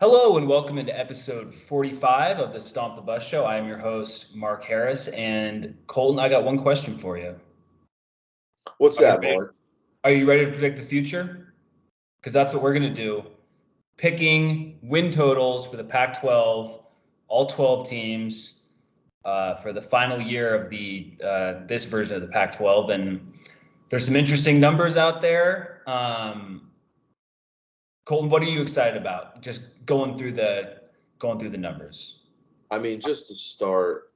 Hello and welcome into episode 45 of the Stomp the Bus Show. I am your host, Mark Harris, and Colton, I got one question for you. What's that, Mark? Are you ready to predict the future? Because that's what we're going to do. Picking win totals for the Pac-12, all 12 teams for the final year of the this version of the Pac-12. And there's some interesting numbers out there. Colton, what are you excited about? Just going through the numbers. I mean, just to start,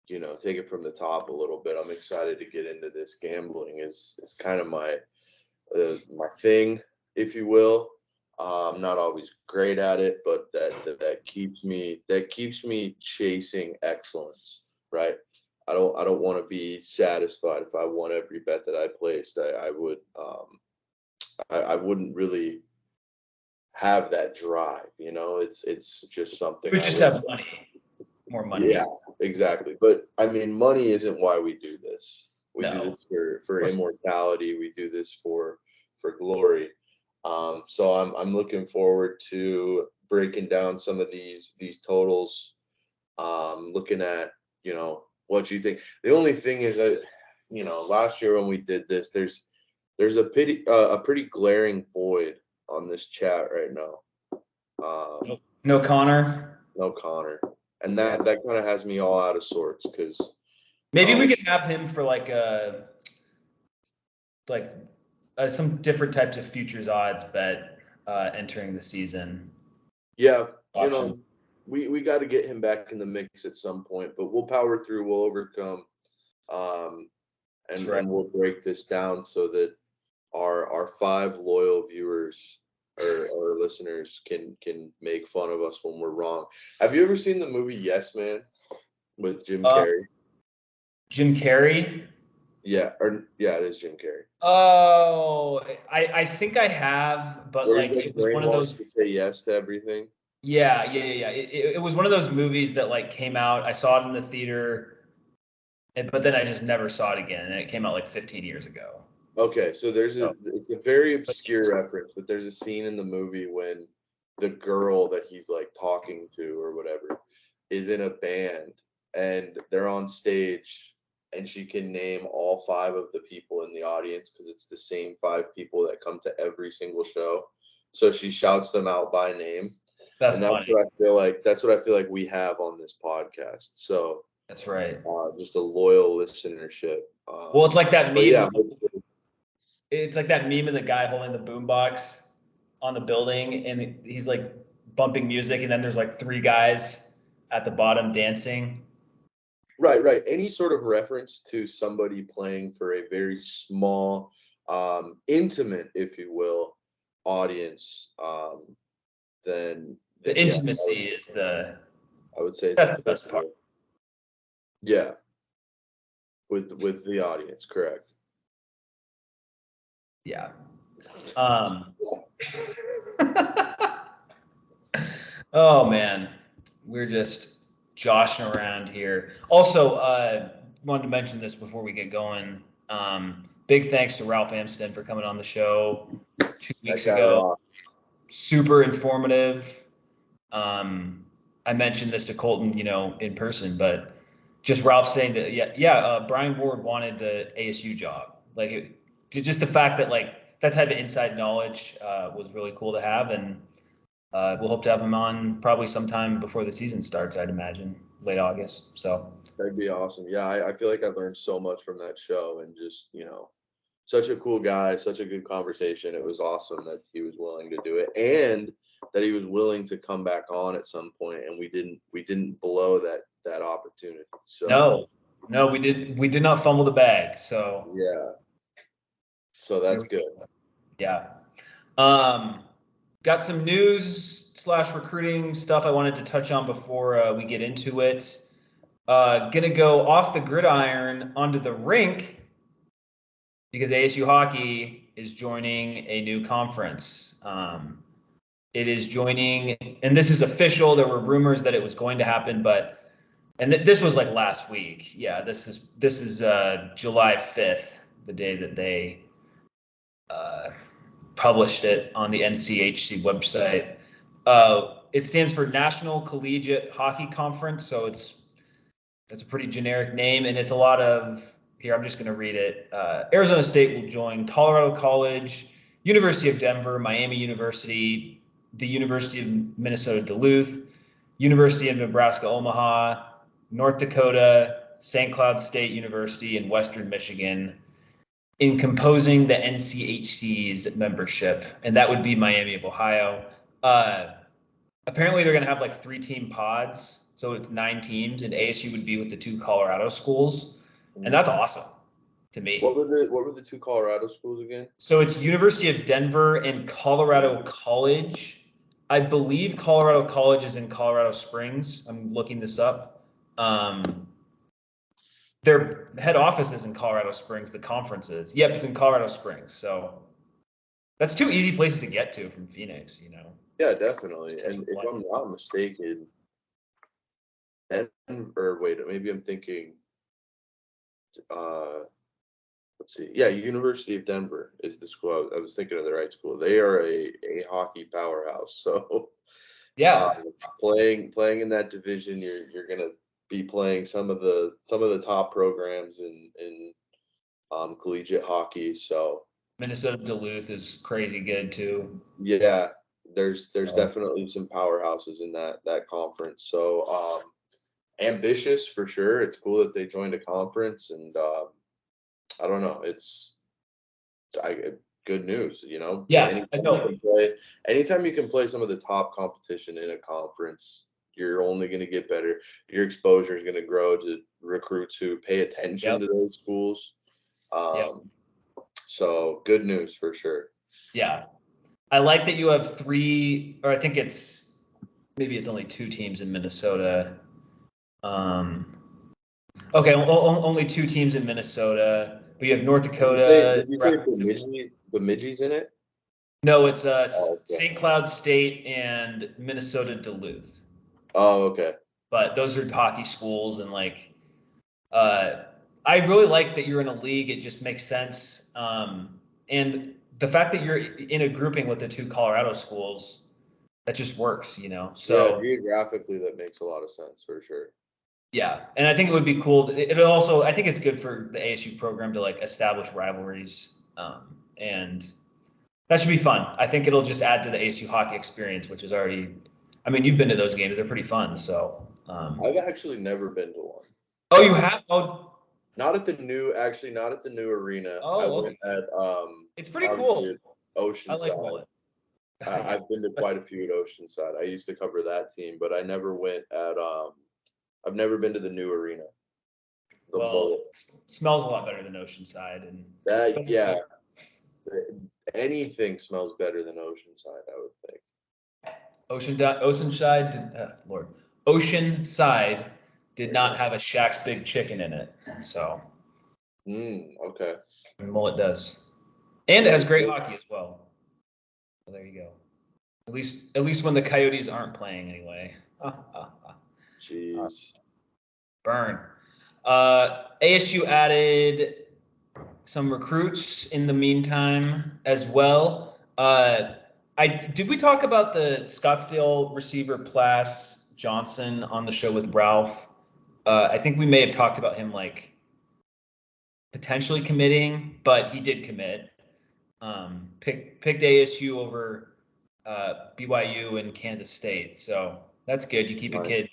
take it from the top a little bit. I'm excited to get into this. Gambling is kind of my thing, if you will. I'm not always great at it, but that keeps me chasing excellence, right? I don't want to be satisfied if I won every bet that I placed. I wouldn't really have that drive. It's just something. We just have more money. Yeah, exactly. But I mean, money isn't why we do this. We do this for immortality. We do this for glory. So I'm looking forward to breaking down some of these totals. Looking at what you think. The only thing is that last year when we did this, there's a pretty glaring void on this chat right now. No Connor. No Connor. And that kind of has me all out of sorts because maybe we could have him for some different types of futures odds bet entering the season. Yeah, we got to get him back in the mix at some point, but we'll power through. We'll overcome, and we'll break this down so that our 5 loyal viewers or listeners can make fun of us when we're wrong. Have you ever seen the movie Yes Man with Jim Carrey? Jim Carrey? Yeah, it is Jim Carrey. Oh, I think I have, but it was one of those to say yes to everything. Yeah. It was one of those movies that came out. I saw it in the theater, but then I just never saw it again. And it came out 15 years ago. Okay, so it's a very obscure reference, but there's a scene in the movie when the girl that he's talking to or whatever is in a band and they're on stage and she can name all 5 of the people in the audience because it's the same 5 people that come to every single show. So she shouts them out by name. That's funny. What I feel like we have on this podcast. So that's right. Just a loyal listenership. Well, it's like that meme. Yeah. It's like that meme of the guy holding the boombox on the building, and he's bumping music, and then there's 3 guys at the bottom dancing. Right. Any sort of reference to somebody playing for a very small, intimate, if you will, audience, then the intimacy is I would say that's the best part. Yeah. With the audience, correct. Yeah. Oh man, we're just joshing around here. Also, wanted to mention this before we get going. Big thanks to Ralph Amsden for coming on the show 2 weeks ago. Super informative. I mentioned this to Colton, in person, but just Ralph saying that, Brian Ward wanted the ASU job. Just the fact that that type of inside knowledge was really cool to have, and we'll hope to have him on probably sometime before the season starts. I'd imagine late August. So that'd be awesome. Yeah, I feel like I learned so much from that show, and just such a cool guy, such a good conversation. It was awesome that he was willing to do it, and that he was willing to come back on at some point, and we didn't blow that opportunity. So no, we did not fumble the bag. So yeah. So that's good. Yeah. Got some news/recruiting stuff I wanted to touch on before we get into it. Gonna go off the gridiron onto the rink because ASU hockey is joining a new conference. It is joining, and this is official. There were rumors that it was going to happen, and this was last week. Yeah, this is July 5th, the day that they published it on the NCHC website. it stands for National Collegiate Hockey Conference. So that's a pretty generic name, and it's a lot of, here, I'm just going to read it. Arizona State will join Colorado College, University of Denver, Miami University, the University of Minnesota Duluth, University of Nebraska Omaha, North Dakota, St. Cloud State University, and Western Michigan in composing the NCHC's membership, and that would be Miami of Ohio. Apparently, they're going to have like 3-team pods, so it's 9 teams, and ASU would be with the 2 Colorado schools, and that's awesome to me. What were the 2 Colorado schools again? So it's University of Denver and Colorado College. I believe Colorado College is in Colorado Springs. I'm looking this up. Their head office is in Colorado Springs. The conference is. Yep, it's in Colorado Springs. So that's 2 easy places to get to from Phoenix, you know. Yeah, definitely. And if I'm not mistaken, maybe I'm thinking, let's see. Yeah, University of Denver is the school. I was thinking of the right school. They are a hockey powerhouse. So yeah, playing in that division, you're gonna be playing some of the top programs in collegiate hockey. So Minnesota Duluth is crazy good too. Yeah, there's definitely some powerhouses in that conference. So ambitious for sure. It's cool that they joined a conference, and I don't know. It's good news, you know. Yeah, I know. Anytime you can play some of the top competition in a conference, you're only going to get better. Your exposure is going to grow to recruits who pay attention to those schools. So good news for sure. Yeah. I like that you have 3, or I think maybe it's only 2 teams in Minnesota. Okay, only 2 teams in Minnesota, but you have North Dakota. Did you say Bemidji's in it? No, it's St. Cloud State and Minnesota Duluth. Oh, okay. But those are hockey schools, and like, I really like that you're in a league. It just makes sense. And the fact that you're in a grouping with the 2 Colorado schools, that just works, you know. So yeah, geographically, that makes a lot of sense for sure. Yeah, and I think it would be cool. It also, I think it's good for the ASU program to like establish rivalries, and that should be fun. I think it'll just add to the ASU hockey experience, which is already. I mean, you've been to those games; they're pretty fun. So I've actually never been to one. Oh, you have? Oh, not at the new arena. Oh, I went at it's pretty cool. Oceanside. I like Mullet. I've been to quite a few at Oceanside. I used to cover that team, but I never went at I've never been to the new arena. It smells a lot better than Oceanside, and anything smells better than Oceanside, I would think. Oceanside did not have a Shaq's Big Chicken in it, so. Okay. Mullet does, and it has great hockey as well. So there you go. At least when the Coyotes aren't playing, anyway. Jeez. Burn. ASU added some recruits in the meantime as well. Did we talk about the Scottsdale receiver Plas Johnson on the show with Ralph? I think we may have talked about him like potentially committing, but he did commit. Picked ASU over BYU and Kansas State, so that's good. You keep a kid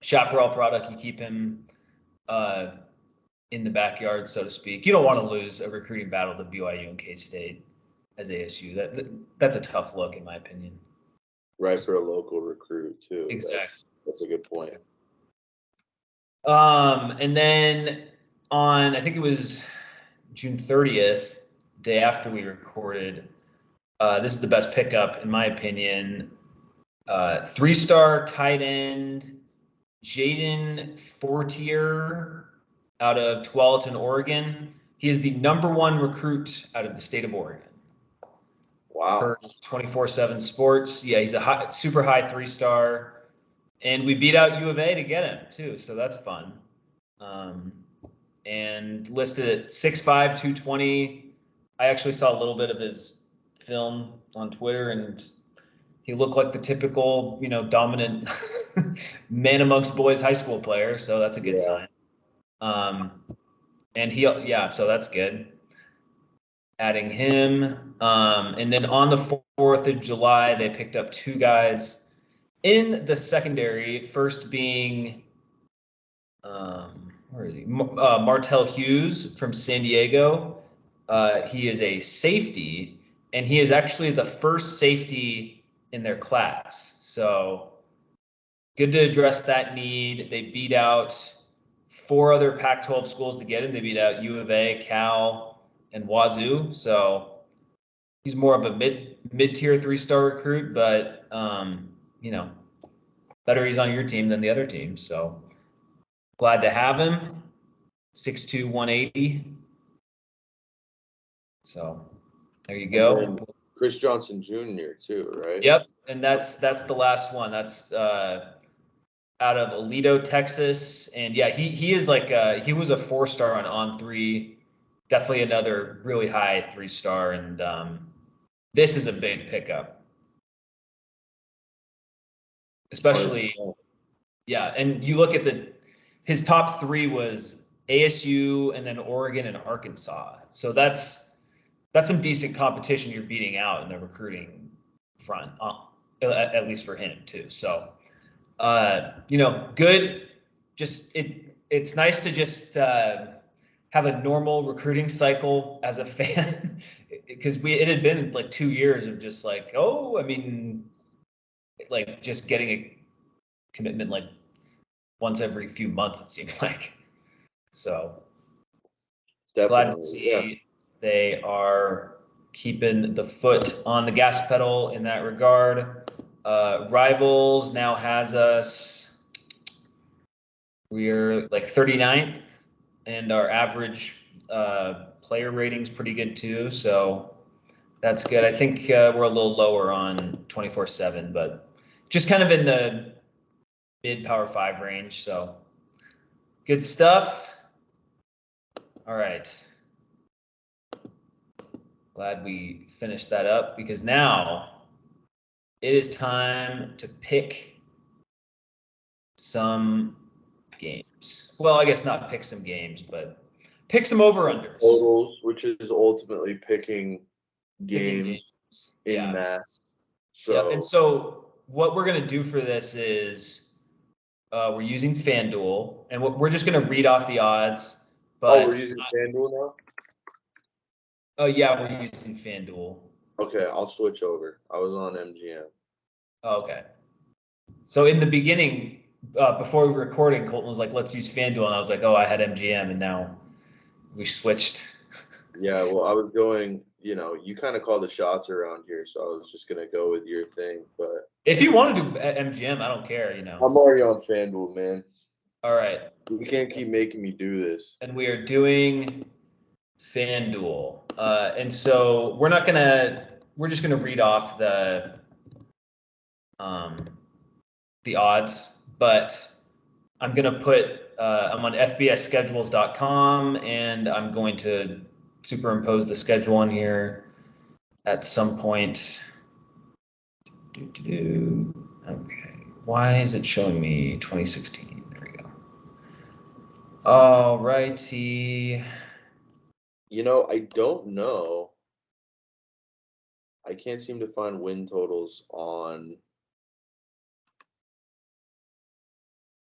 chaparral product. You keep him in the backyard, so to speak. You don't want to lose a recruiting battle to BYU and K-State as ASU. That's a tough look, in my opinion. Right, for a local recruit too. Exactly. That's a good point. And then on, I think it was June 30th, day after we recorded, this is the best pickup, in my opinion. 3-star tight end Jaden Fortier out of Tualatin, Oregon. He is the #1 recruit out of the state of Oregon. Wow. Per 24/7 Sports. Yeah, he's a super high 3-star. And we beat out U of A to get him, too, so that's fun. And listed at 6'5", 220. I actually saw a little bit of his film on Twitter, and he looked like the typical, dominant man amongst boys high school player. So that's a good sign. And so that's good. Adding him. And then on the 4th of July, they picked up 2 guys in the secondary. First being, where is he? Martell Hughes from San Diego. He is a safety, and he is actually the first safety in their class. So good to address that need. They beat out 4 other Pac-12 schools to get him. They beat out U of A, Cal, and Wazoo. So he's more of a mid-tier 3-star recruit, but better he's on your team than the other team. So glad to have him. 6'2", 180. So there you go. Chris Johnson Jr. too, right? Yep, and that's the last one. That's out of Alito, Texas, and yeah, he is like he was a 4-star on On3, definitely another really high 3-star, and this is a big pickup, especially yeah. And you look at his top 3 was ASU and then Oregon and Arkansas, so that's some decent competition you're beating out in the recruiting front, at least for him too. So. Good. Just it's nice to just have a normal recruiting cycle as a fan, because it had been like 2 years of just like, like just getting a commitment like once every few months, it seemed like. So definitely glad to see they are keeping the foot on the gas pedal in that regard. Rivals now has us. We're like 39th, and our average player rating's pretty good too. So that's good. I think we're a little lower on 24/7, but just kind of in the mid Power 5 range. So good stuff. All right. Glad we finished that up, because now it is time to pick some games. Well, I guess not pick some games, but pick some over-unders. Totals, which is ultimately picking games in mass. So, and so what we're going to do for this is we're using FanDuel, and we're just going to read off the odds. But, we're using FanDuel now? Oh, yeah, we're using FanDuel. Okay, I'll switch over. I was on MGM. Oh, okay. So in the beginning, before we were recording, Colton was like, let's use FanDuel. And I was like, oh, I had MGM, and now we switched. Yeah, well, I was going, you kind of call the shots around here, so I was just going to go with your thing. But if you want to do MGM, I don't care, I'm already on FanDuel, man. All right. You can't keep making me do this. And we are doing FanDuel. And so we're just going to read off the odds, but I'm going to I'm on fbsschedules.com, and I'm going to superimpose the schedule on here at some point. Okay. Why is it showing me 2016? There we go. All righty. I don't know. I can't seem to find win totals on.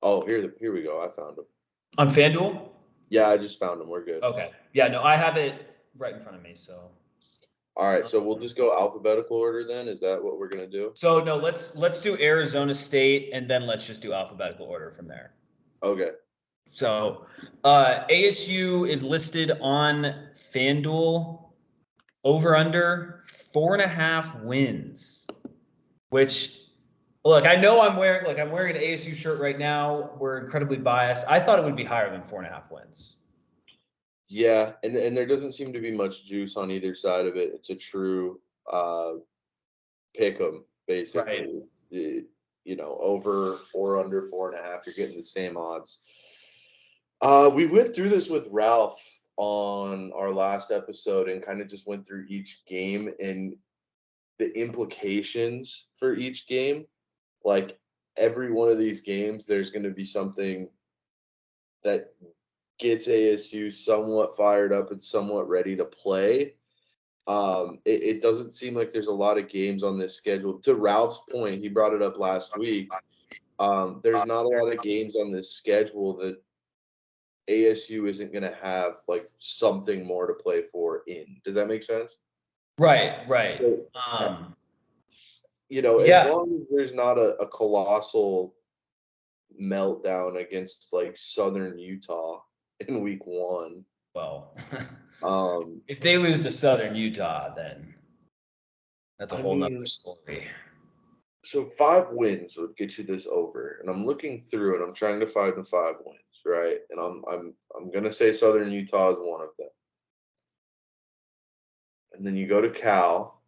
Oh, here we go. I found them. On FanDuel? Yeah, I just found them. We're good. Okay. Yeah, no, I have it right in front of me, so. All right, so we'll just go alphabetical order then. Is that what we're gonna do? So no, let's do Arizona State, and then let's just do alphabetical order from there. Okay. So ASU is listed on FanDuel over under 4.5 wins, which, look, I know I'm wearing an ASU shirt right now. We're incredibly biased. I thought it would be higher than 4.5 wins. Yeah, and there doesn't seem to be much juice on either side of it. It's a true pick 'em, basically. Right. Over or under 4.5, you're getting the same odds. We went through this with Ralph on our last episode and kind of just went through each game, and the implications for each game. Like every one of these games, there's going to be something that gets ASU somewhat fired up and somewhat ready to play. It doesn't seem like there's a lot of games on this schedule. To Ralph's point, he brought it up last week. There's not a lot of games on this schedule that ASU isn't going to have like something more to play for in. Does that make sense? Right. So, as Yeah. long as there's not a colossal meltdown against like Southern Utah in week 1. Well, Um, if they lose to Southern Utah, then that's a whole nother story. So 5 wins would get you this over, and I'm looking through and I'm trying to find the 5 wins, right? And I'm gonna say Southern Utah is one of them. And then you go to Cal,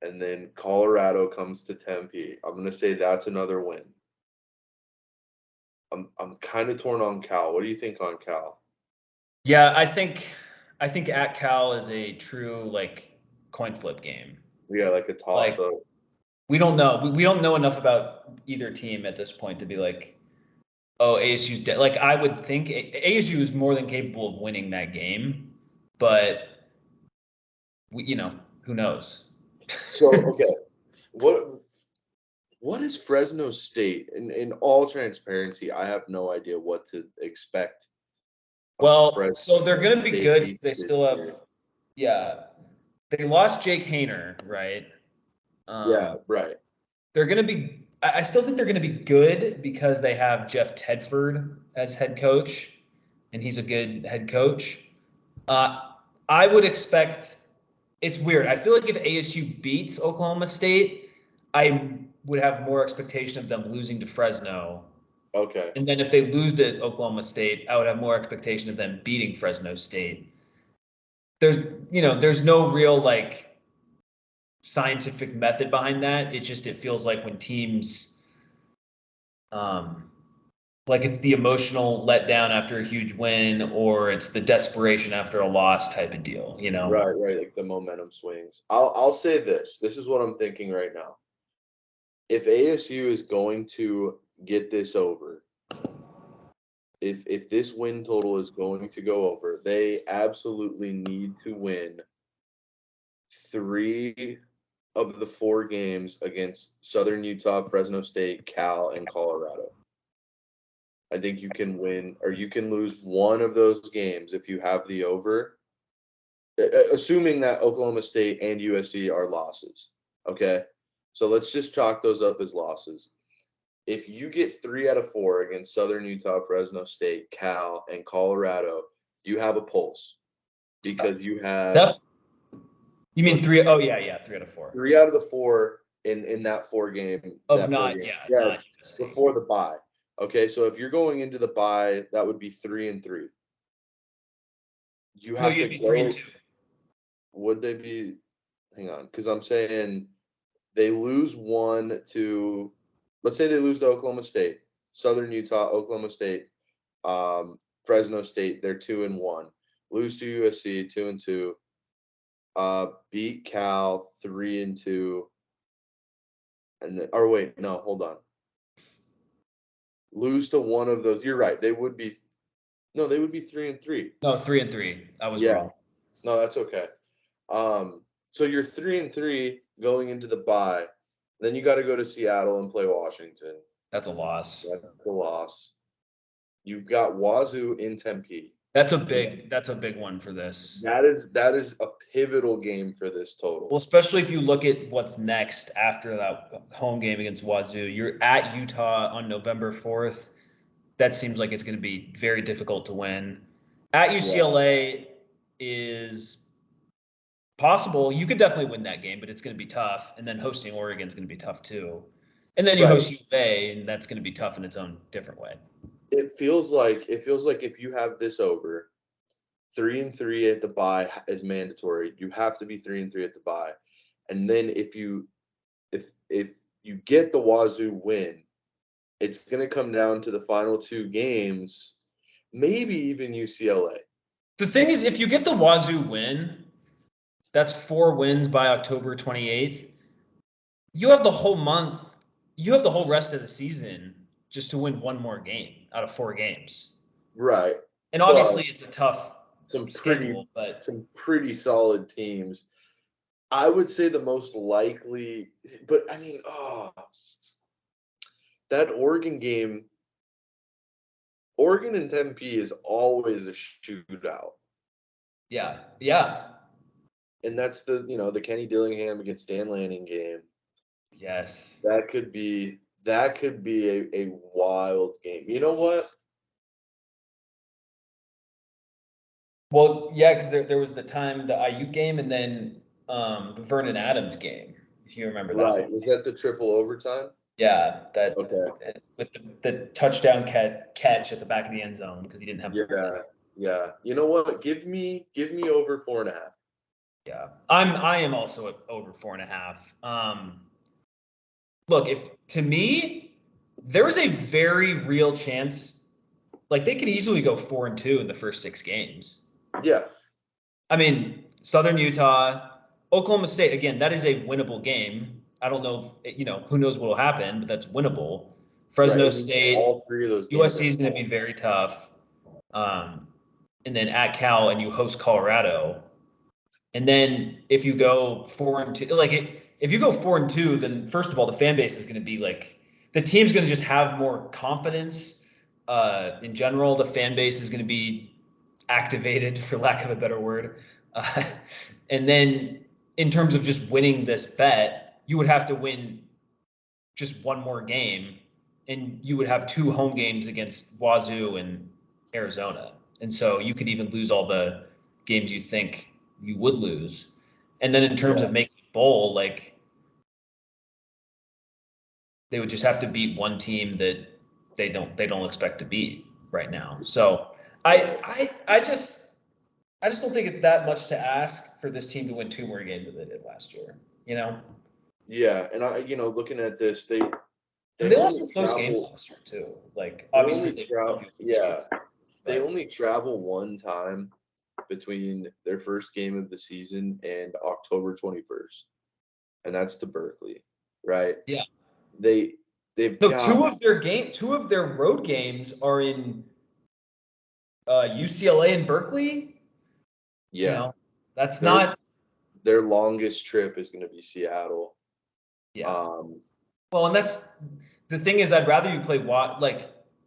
and then Colorado comes to Tempe. I'm gonna say that's another win. I'm kind of torn on Cal. What do you think on Cal? Yeah, I think at Cal is a true like coin flip game. Yeah, like a toss up. We don't know. We don't know enough about either team at this point to be like, oh, ASU's dead. Like I would think ASU is more than capable of winning that game, but who knows? So okay, what is Fresno State? In all transparency, I have no idea what to expect. Well, so they're going to be good. They still have, year. yeah. They lost Jake Hayner, right? Yeah, right. They're going to be. I still think they're going to be good because they have Jeff Tedford as head coach, and he's a good head coach. I would expect. It's weird. I feel like if ASU beats Oklahoma State, I would have more expectation of them losing to Fresno. Okay. And then if they lose to Oklahoma State, I would have more expectation of them beating Fresno State. There's no real like scientific method behind that. It feels like when teams, like it's the emotional letdown after a huge win, or it's the desperation after a loss type of deal. Right. Like the momentum swings. I'll say this. This is what I'm thinking right now. If ASU is going to get this over, if this win total is going to go over, they absolutely need to win 3 of the 4 games against Southern Utah, Fresno State, Cal, and Colorado. I think you can win or you can lose one of those games if you have the over, assuming that Oklahoma State and USC are losses. Okay. So let's just chalk those up as losses. If you get 3 out of 4 against Southern Utah, Fresno State, Cal, and Colorado, you have a pulse because you have. You mean 3? Oh yeah, 3 out of 4. 3 out of the 4 in that 4 game. Of not, game. Not before the bye. Okay, so if you're going into the bye, that would be 3-3. You have to be go. 3-2. Would they be? Hang on, because I'm saying they lose 1 to. Let's say they lose to Oklahoma State, Southern Utah, Oklahoma State, Fresno State. They're 2-1. Lose to USC, 2-2. Beat Cal 3-2. And then, or wait, no, hold on. Lose to one of those. You're right. They would be 3-3. No, 3-3. I was wrong. No, that's okay. So you're 3-3 going into the bye. Then you got to go to Seattle and play Washington. That's a loss. That's a loss. You've got Wazoo in Tempe. That's a big one for this. That is a pivotal game for this total. Well, especially if you look at what's next after that home game against Wazoo. You're at Utah on November 4th. That seems like it's going to be very difficult to win. At UCLA is possible. You could definitely win that game, but it's going to be tough. And then hosting Oregon is going to be tough too. And then you host UVA, and that's going to be tough in its own different way. It feels like if you have this over, 3-3 at the bye is mandatory. You have to be 3-3 at the bye, and then if you get the Wazoo win, it's going to come down to the final 2 games, maybe even UCLA. The thing is, if you get the Wazoo win, That's 4 wins by October 28th. You have the whole month. You have the whole rest of the season just to win one more game out of 4 games. Right. And obviously, it's a tough schedule, but some pretty solid teams. I would say the most likely, but I mean, that Oregon game, Oregon and Tempe is always a shootout. yeah. And that's the Kenny Dillingham against Dan Lanning game. Yes. That could be a wild game. You know what? Well, yeah, because there was the IU game and then the Vernon Adams game, if you remember that Right. one. Was that the triple overtime? Yeah, that Okay. with the touchdown catch at the back of the end zone because he didn't have. Yeah. You know what? Give me over 4.5. Yeah, I am also at over 4.5. Look, if to me, there was a very real chance, like they could easily go 4-2 in the first 6 games. Yeah. I mean, Southern Utah, Oklahoma State, again, that is a winnable game. I don't know if, who knows what will happen, but that's winnable. Fresno Right. State, All 3 of those games USC is going to be very tough. And then at Cal, and you host Colorado. And then if you go 4-2, if you go 4-2, then first of all, the fan base is going to be like, the team's going to just have more confidence. In general, the fan base is going to be activated, for lack of a better word. And then in terms of just winning this bet, you would have to win just one more game, and you would have 2 home games against Wazoo and Arizona. And so you could even lose all the games you think you would lose. And then in terms of making bowl, like they would just have to beat one team that they don't expect to beat right now. So I just don't think it's that much to ask for this team to win 2 more games than they did last year. Yeah, and looking at this, they lost some close games last year too. Like obviously they only travel one time between their first game of the season and October 21st, and that's to Berkeley, right? Yeah. They've got 2 of their road games are in UCLA and Berkeley. Yeah. That's not their longest trip is going to be Seattle. Yeah. Well, and that's the thing is, I'd rather you play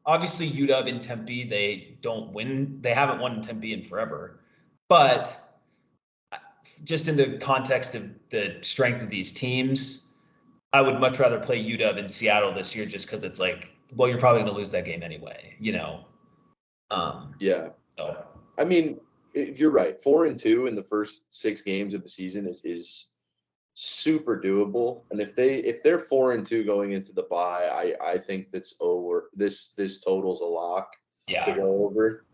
obviously UW and Tempe, they don't win. They haven't won in Tempe in forever. But just in the context of the strength of these teams, I would much rather play UW in Seattle this year just because it's like, well, you're probably going to lose that game anyway, Yeah. So. I mean, you're right. 4-2 in the first 6 games of the season is super doable. And if they're 4-2 going into the bye, I think that's over. This total's a lock to go over.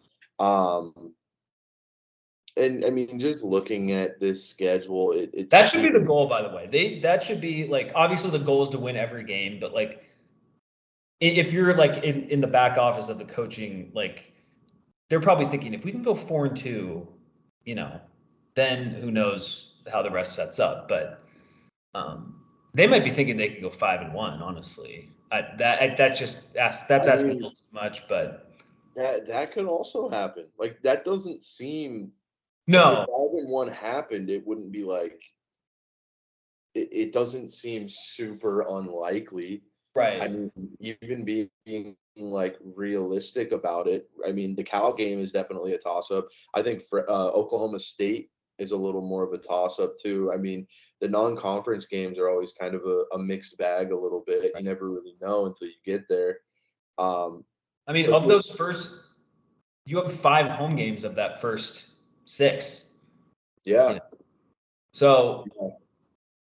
And I mean, just looking at this schedule, that should be the goal, by the way. That should be like, obviously the goal is to win every game, but like if you're like in the back office of the coaching, like they're probably thinking if we can go 4-2, then who knows how the rest sets up. But they might be thinking they could go 5-1. Honestly, that's asking a little too much. But that could also happen. Like that doesn't seem. No, if 5-1 happened, it wouldn't be like. It doesn't seem super unlikely. Right. I mean, even being like realistic about it. I mean, the Cal game is definitely a toss-up. I think for Oklahoma State is a little more of a toss-up too. I mean, the non-conference games are always kind of a mixed bag a little bit. You never really know until you get there. I mean, of those first, you have 5 home games of that first 6. Yeah. So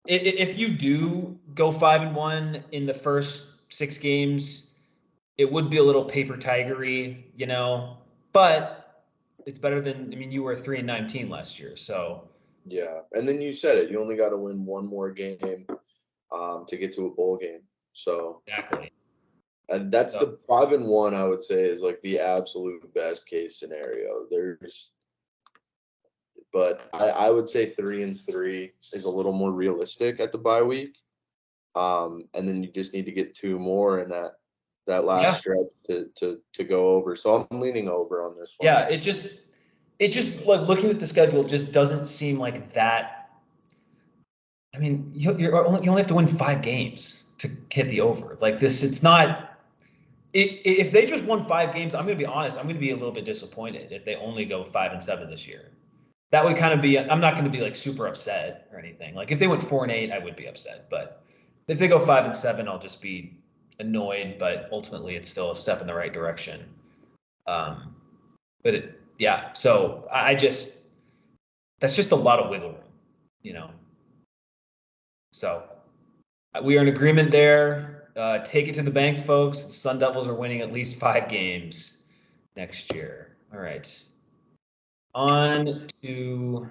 if you do go 5-1 in the first 6 games, it would be a little paper tigery, but it's better than, you were 3-19 last year. So yeah. And then you said it, you only got to win one more game to get to a bowl game. So exactly. And that's the 5-1, I would say, is like the absolute best case scenario. but I would say 3-3 is a little more realistic at the bye week. And then you just need to get 2 more in that last stretch to go over. So I'm leaning over on this one. Yeah, it just like looking at the schedule just doesn't seem like that. I mean, you only have to win 5 games to hit the over. Like this, it's not. If they just won 5 games, I'm going to be honest. I'm going to be a little bit disappointed if they only go 5-7 this year. That would kind of be. I'm not going to be like super upset or anything. Like if they went 4-8, I would be upset. But if they go 5-7, I'll just be annoyed. But ultimately, it's still a step in the right direction. But yeah. So that's just a lot of wiggle room. So we are in agreement there. Take it to the bank, folks. The Sun Devils are winning at least 5 games next year. All right. On to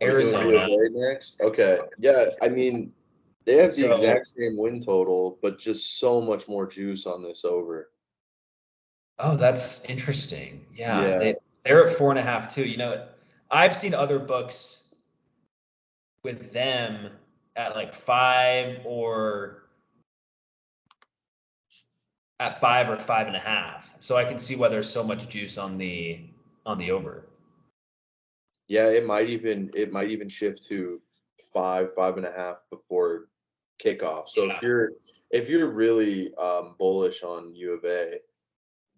Arizona. Next. Okay. Yeah, I mean, they have the exact same win total, but just so much more juice on this over. Oh, that's interesting. Yeah. They're at 4.5 too. I've seen other books with them at like 5 or at 5 or 5.5. So I can see why there's so much juice on the over. Yeah, it might even shift to 5.5 before kickoff. So if you're really bullish on U of A,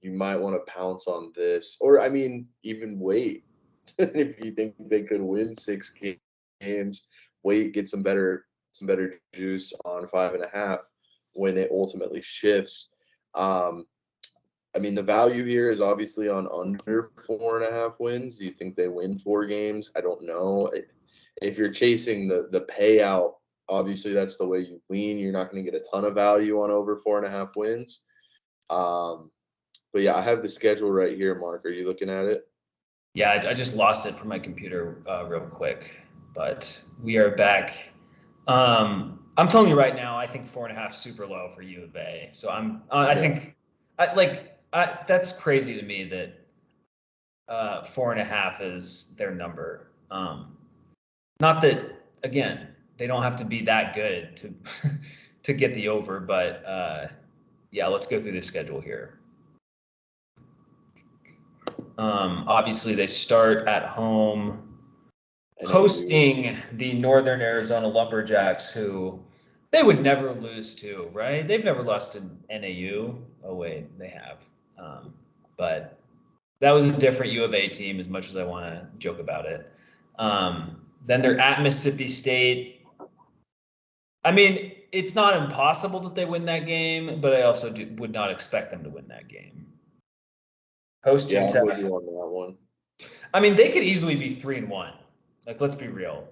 you might want to pounce on this, or I mean, even wait. If you think they could win 6 games, wait, get some better juice on 5.5 when it ultimately shifts. I mean, the value here is obviously on under 4.5 wins. Do you think they win 4 games? I don't know. If you're chasing the payout, obviously that's the way you lean. You're not going to get a ton of value on over 4.5 wins. But yeah, I have the schedule right here, Mark. Are you looking at it? Yeah, I just lost it from my computer real quick, but we are back. I'm telling you right now, I think 4.5 super low for U of A. So I think, that's crazy to me that 4.5 is their number. Not that again, they don't have to be that good to to get the over, but yeah, let's go through the schedule here. Obviously, they start at home hosting the Northern Arizona Lumberjacks, who they would never lose to, right? They've never lost to NAU. Oh, wait, they have. But that was a different U of A team, as much as I want to joke about it. Then they're at Mississippi State. I mean, it's not impossible that they win that game, but I also would not expect them to win that game. Host UTEP. I'm with you on that one. I mean, they could easily be 3-1. Like, let's be real.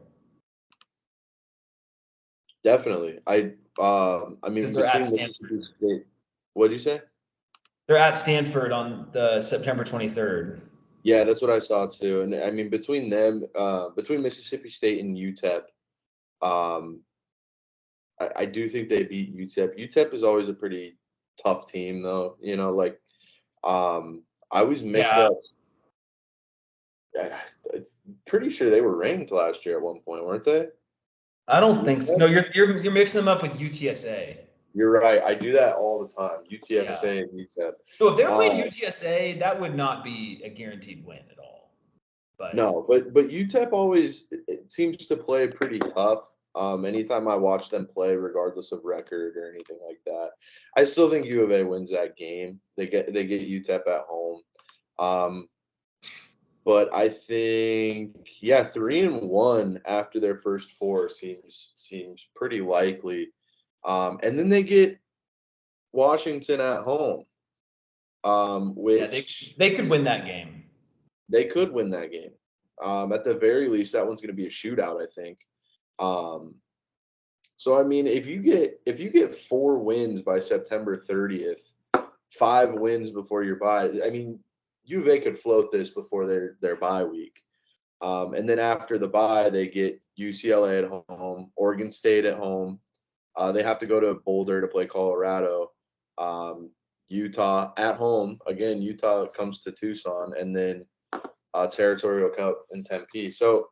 Definitely. I mean, between Mississippi State, what'd you say? They're at Stanford on the September 23rd. Yeah, that's what I saw too. And I mean, between them, between Mississippi State and UTEP, I do think they beat UTEP. UTEP is always a pretty tough team, though. I was mixed up. I'm pretty sure they were ranked last year at one point, weren't they? I don't think so. No, you're mixing them up with UTSA. You're right. I do that all the time. UTSA and UTEP. So if they're playing UTSA, that would not be a guaranteed win at all. But UTEP always it seems to play pretty tough. Anytime I watch them play, regardless of record or anything like that, I still think U of A wins that game. They get UTEP at home. But I think 3-1 after their first 4 seems pretty likely. And then they get Washington at home, which they could win that game. They could win that game. At the very least, that one's going to be a shootout, I think. So I mean, if you get 4 wins by September 30th, 5 wins before your bye, I mean, U of A could float this before their bye week. And then after the bye, they get UCLA at home, Oregon State at home. They have to go to Boulder to play Colorado. Utah at home. Again, Utah comes to Tucson. And then Territorial Cup in Tempe. So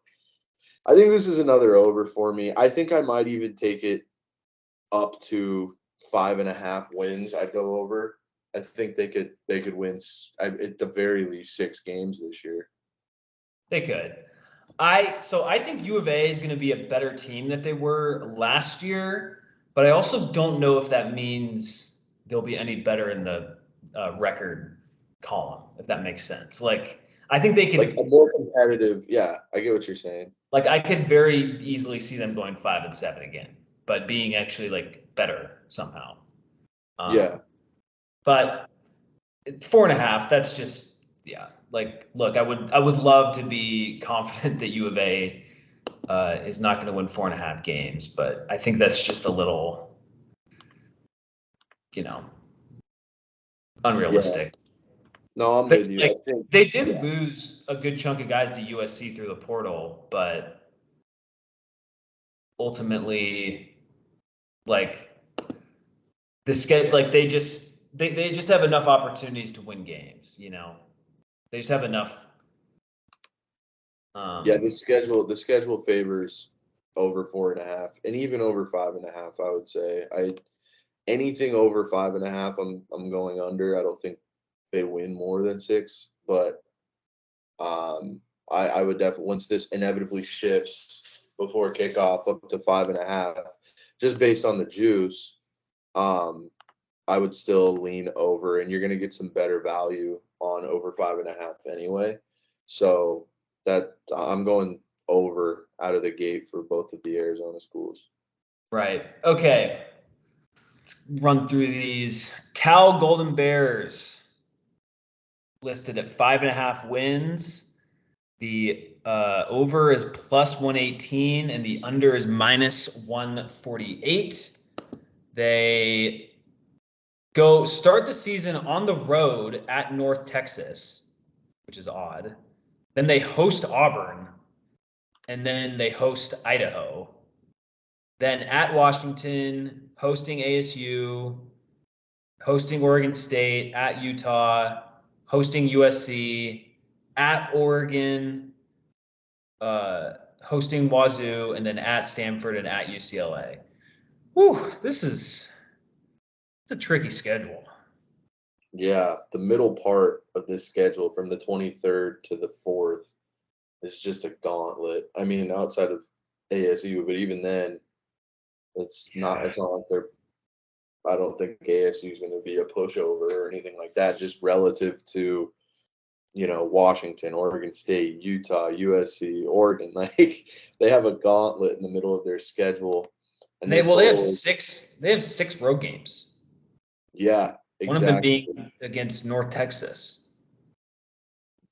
I think this is another over for me. I think I might even take it up to 5.5 wins. I'd go over. I think they could win at the very least 6 games this year. They could. So I think U of A is going to be a better team than they were last year, but I also don't know if that means they'll be any better in the record column, if that makes sense. Like I think they could Like a more competitive. Yeah, I get what you're saying. like I could very easily see them going 5-7 again, but being actually like better somehow. Yeah. But 4.5, that's just yeah. Like, look, I would love to be confident that U of A is not going to win 4.5 games, but I think that's just a little, unrealistic. Yeah. No, I'm They, with you. I like think they did lose a good chunk of guys to USC through the portal, but ultimately, like they just have enough opportunities to win games. They just have enough. the schedule favors over 4.5 and even over 5.5. I would say anything over 5.5, I'm going under. I don't think they win more than 6, but I would definitely, once this inevitably shifts before kickoff up to 5.5, just based on the juice, I would still lean over, and you're going to get some better value on over 5.5 anyway. So that I'm going over out of the gate for both of the Arizona schools. Right. Okay. Let's run through these. Cal Golden Bears listed at 5.5 wins. The over is plus 118 and the under is minus 148. They start the season on the road at North Texas, which is odd. Then they host Auburn, and then they host Idaho. Then at Washington, hosting ASU, hosting Oregon State, at Utah, hosting USC, at Oregon, hosting Wazoo, and then at Stanford and at UCLA. Whew, it's a tricky schedule. Yeah, the middle part of this schedule from the 23rd to the 4th is just a gauntlet. I mean, outside of ASU, but even then, it's not like I don't think ASU is going to be a pushover or anything like that, just relative to, Washington, Oregon State, Utah, USC, Oregon. Like they have a gauntlet in the middle of their schedule. And They have six road games. Yeah, exactly. One of them being against North Texas.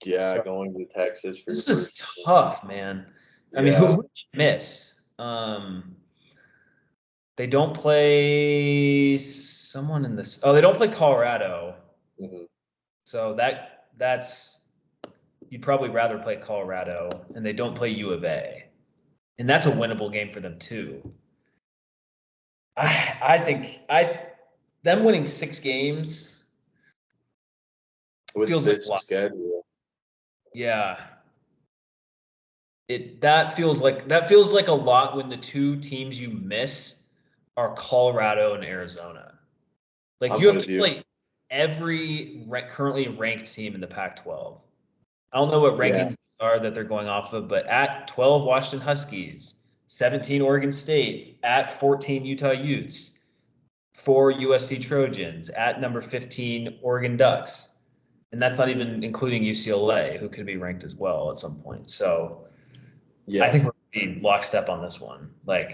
Yeah, So, going to Texas for this your is first tough, man. I mean, who did you miss? They don't play someone in this. Oh, they don't play Colorado. Mm-hmm. So that's you'd probably rather play Colorado, and they don't play U of A, and that's a winnable game for them too. I think them winning 6 games With feels like a lot. schedule. Yeah. That feels like a lot when the two teams you miss are Colorado and Arizona. Like I'm you have with to you. play every currently ranked team in the Pac-12. I don't know what rankings are that they're going off of, but at 12 Washington Huskies, 17 Oregon State, at 14 Utah Utes, 4 USC Trojans, at number 15 Oregon Ducks. And that's not even including UCLA, who could be ranked as well at some point. So I think we're going to be lockstep on this one.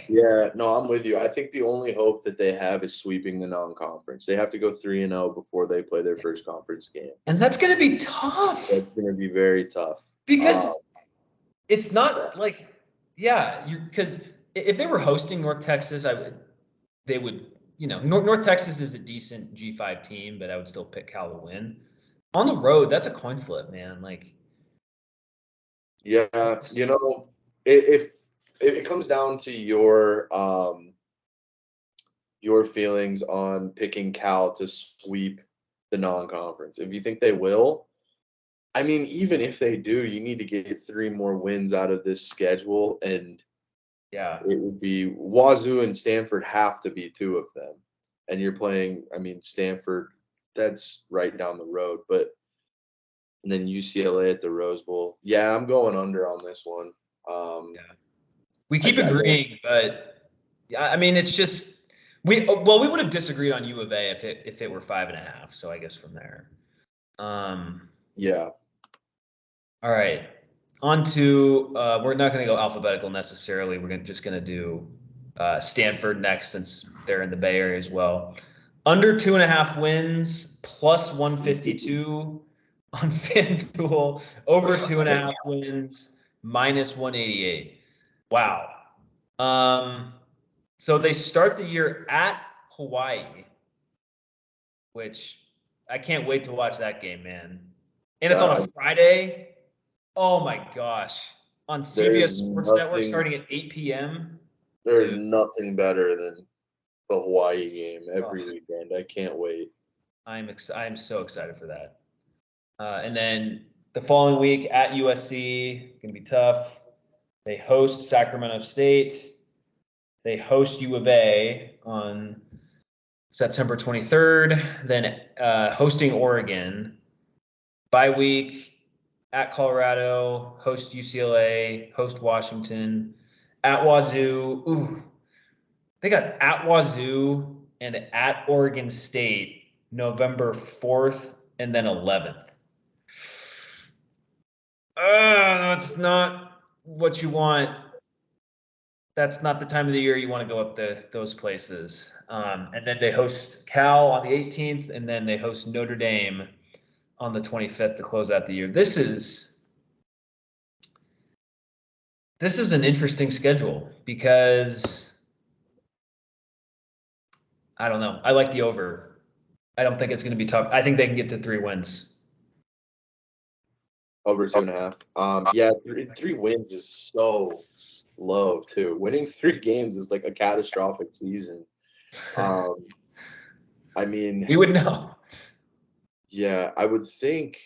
Yeah, no, I'm with you. I think the only hope that they have is sweeping the non-conference. They have to go 3-0 before they play their first conference game. And that's going to be tough. That's going to be very tough. Because it's not because if they were hosting North Texas, they would, North Texas is a decent G5 team, but I would still pick Cal to win. On the road, that's a coin flip, man. Yeah, if it comes down to your feelings on picking Cal to sweep the non-conference. If you think they will, I mean, even if they do, you need to get 3 more wins out of this schedule, and Yeah. it would be Wazoo and Stanford have to be 2 of them. And you're playing, I mean, Stanford, that's right down the road, but and then UCLA at the Rose Bowl. Yeah, I'm going under on this one. Yeah. We I keep don't. agreeing, but yeah, I mean, it's just we would have disagreed on U of A if it were 5.5. So I guess from there. Yeah. All right. On to we're not going to go alphabetical necessarily. We're just going to do Stanford next since they're in the Bay Area as well. Under 2.5 wins, plus 152 on FanDuel. Over 2.5 wins, minus 188. Wow. So they start the year at Hawaii, which I can't wait to watch that game, man. And it's on a Friday. Oh my gosh. On There's CBS Sports Network nothing starting at 8 p.m. there's Dude. nothing better than the Hawaii game Oh, every weekend. I can't wait. I'm so excited for that. And then the following week at USC, gonna be tough. They host Sacramento State. They host U of A on September 23rd. Then hosting Oregon. Bye week at Colorado, host UCLA, host Washington, at Wazoo. Ooh, they got at Wazoo and at Oregon State November 4th and then 11th. That's not what you want. That's not the time of the year you want to go up those places. And then they host Cal on the 18th, and then they host Notre Dame on the 25th to close out the year. This is an interesting schedule because I don't know. I like the over. I don't think it's going to be tough. I think they can get to 3 wins. Over 2.5. Yeah, three wins is so low too. Winning 3 games is like a catastrophic season. Um, I mean, We would know. yeah, I would think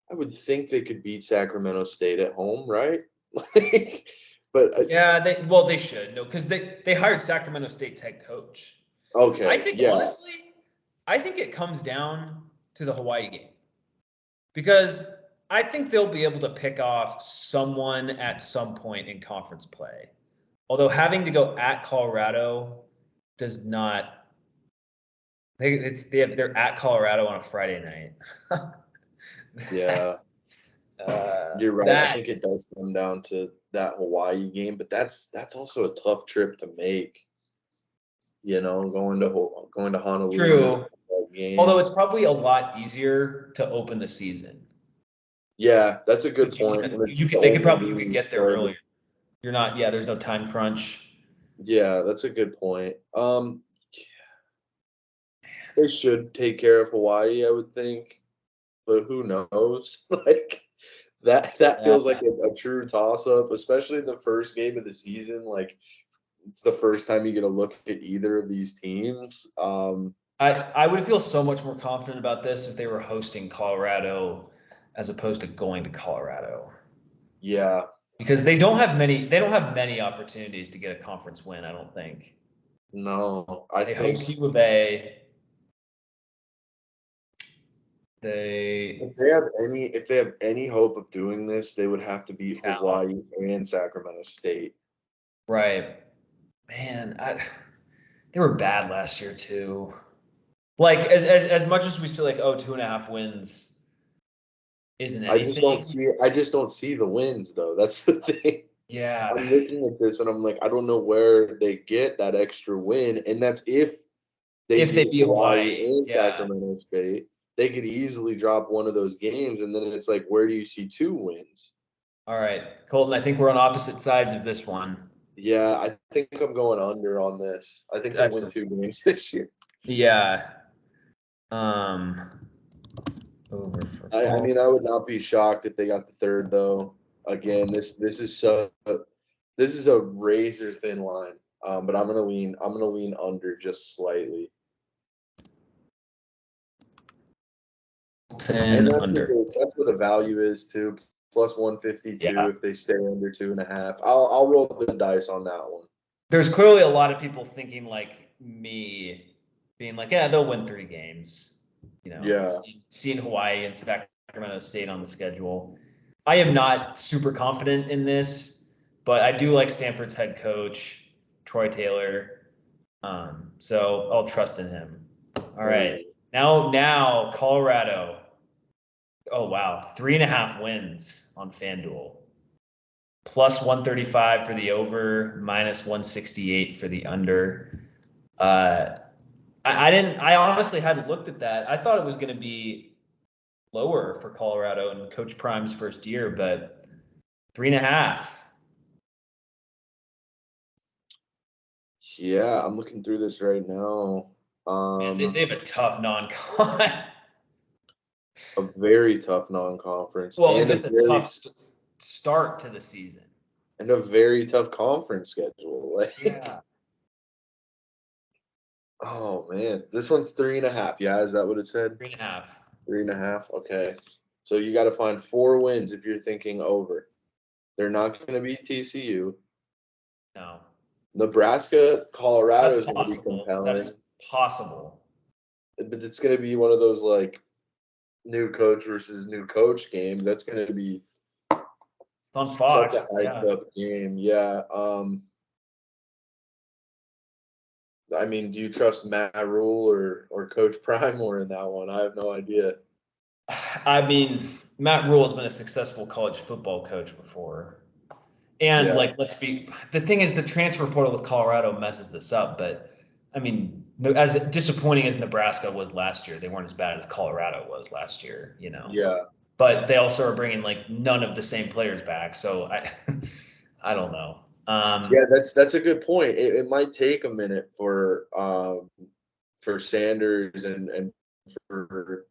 they could beat Sacramento State at home, right? Like, but Yeah, they should. No, because they hired Sacramento State's head coach. I okay, think yeah, honestly, I think it comes down to the Hawaii game because I think they'll be able to pick off someone at some point in conference play. Although having to go at Colorado does not. They're at Colorado on a Friday night. yeah. You're right. I That think it does come down to that Hawaii game, but that's also a tough trip to make. Going to Honolulu true. for that Although game. it's probably a lot easier to open the season. Yeah, that's a good 'Cause point. When it's the they could only probably you game could you get there play. earlier. You're not. Yeah, there's no time crunch. Yeah, that's a good point. They should take care of Hawaii, I would think, but who knows? Like that Yeah. feels like a true toss up, especially the first game of the season. Like it's the first time you get a look at either of these teams. I would feel so much more confident about this if they were hosting Colorado as opposed to going to Colorado Yeah, because they don't have many opportunities to get a conference win. I don't think no, I they host think U of A. They if they have any hope of doing this, they would have to beat Cal. Hawaii and Sacramento State. Right, man. They were bad last year too. Like as much as we say like 2.5 wins isn't anything. I just don't see the wins though. That's the thing. Yeah, I'm looking at this and I'm like, I don't know where they get that extra win, and that's if they if they beat beat Hawaii Hawaii, and yeah. Sacramento State. They could easily drop one of those games, and then it's like, where do you see 2 wins? All right, Colton. I think we're on opposite sides of this one. Yeah, I think I'm going under on this. I think they win 2 games this year. Yeah. Um, over for I Colton. mean, I would not be shocked if they got the third though. Again, this is a razor thin line. But I'm gonna lean under just slightly. And that's under. that's what the value is too. Plus 152 Yeah. if they stay under 2.5. I'll roll the dice on that one. There's clearly a lot of people thinking like me, being like, yeah, they'll win 3 games. Yeah. Seeing Hawaii and Sacramento State on the schedule. I am not super confident in this, but I do like Stanford's head coach, Troy Taylor. So I'll trust in him. All right. Now Colorado. Oh wow, 3.5 wins on FanDuel. Plus 135 for the over, minus 168 for the under. I honestly hadn't looked at that. I thought it was going to be lower for Colorado in Coach Prime's first year, but 3.5. Yeah, I'm looking through this right now. Man, they have a tough non-con. A very tough non-conference Well, and just a tough start to the season. and a very tough conference schedule. Like, Yeah. oh man, this one's 3.5. Yeah, is that what it said? 3.5. 3.5. Okay, so you got to find 4 wins if you're thinking over. They're not going to beat TCU. No. Nebraska, Colorado That's is going to be possible. compelling, That's possible. but it's going to be one of those like new coach versus new coach games. That's going to be On such Fox. a hyped up game. Yeah. I mean, do you trust Matt Rule or Coach Prime more in that one? I have no idea. I mean, Matt Rule has been a successful college football coach before. And Yeah. like, the thing is, the transfer portal with Colorado messes this up. But I mean, as disappointing as Nebraska was last year, they weren't as bad as Colorado was last year, Yeah. But they also are bringing like none of the same players back. So I don't know. Yeah, that's a good point. It might take a minute for Sanders and for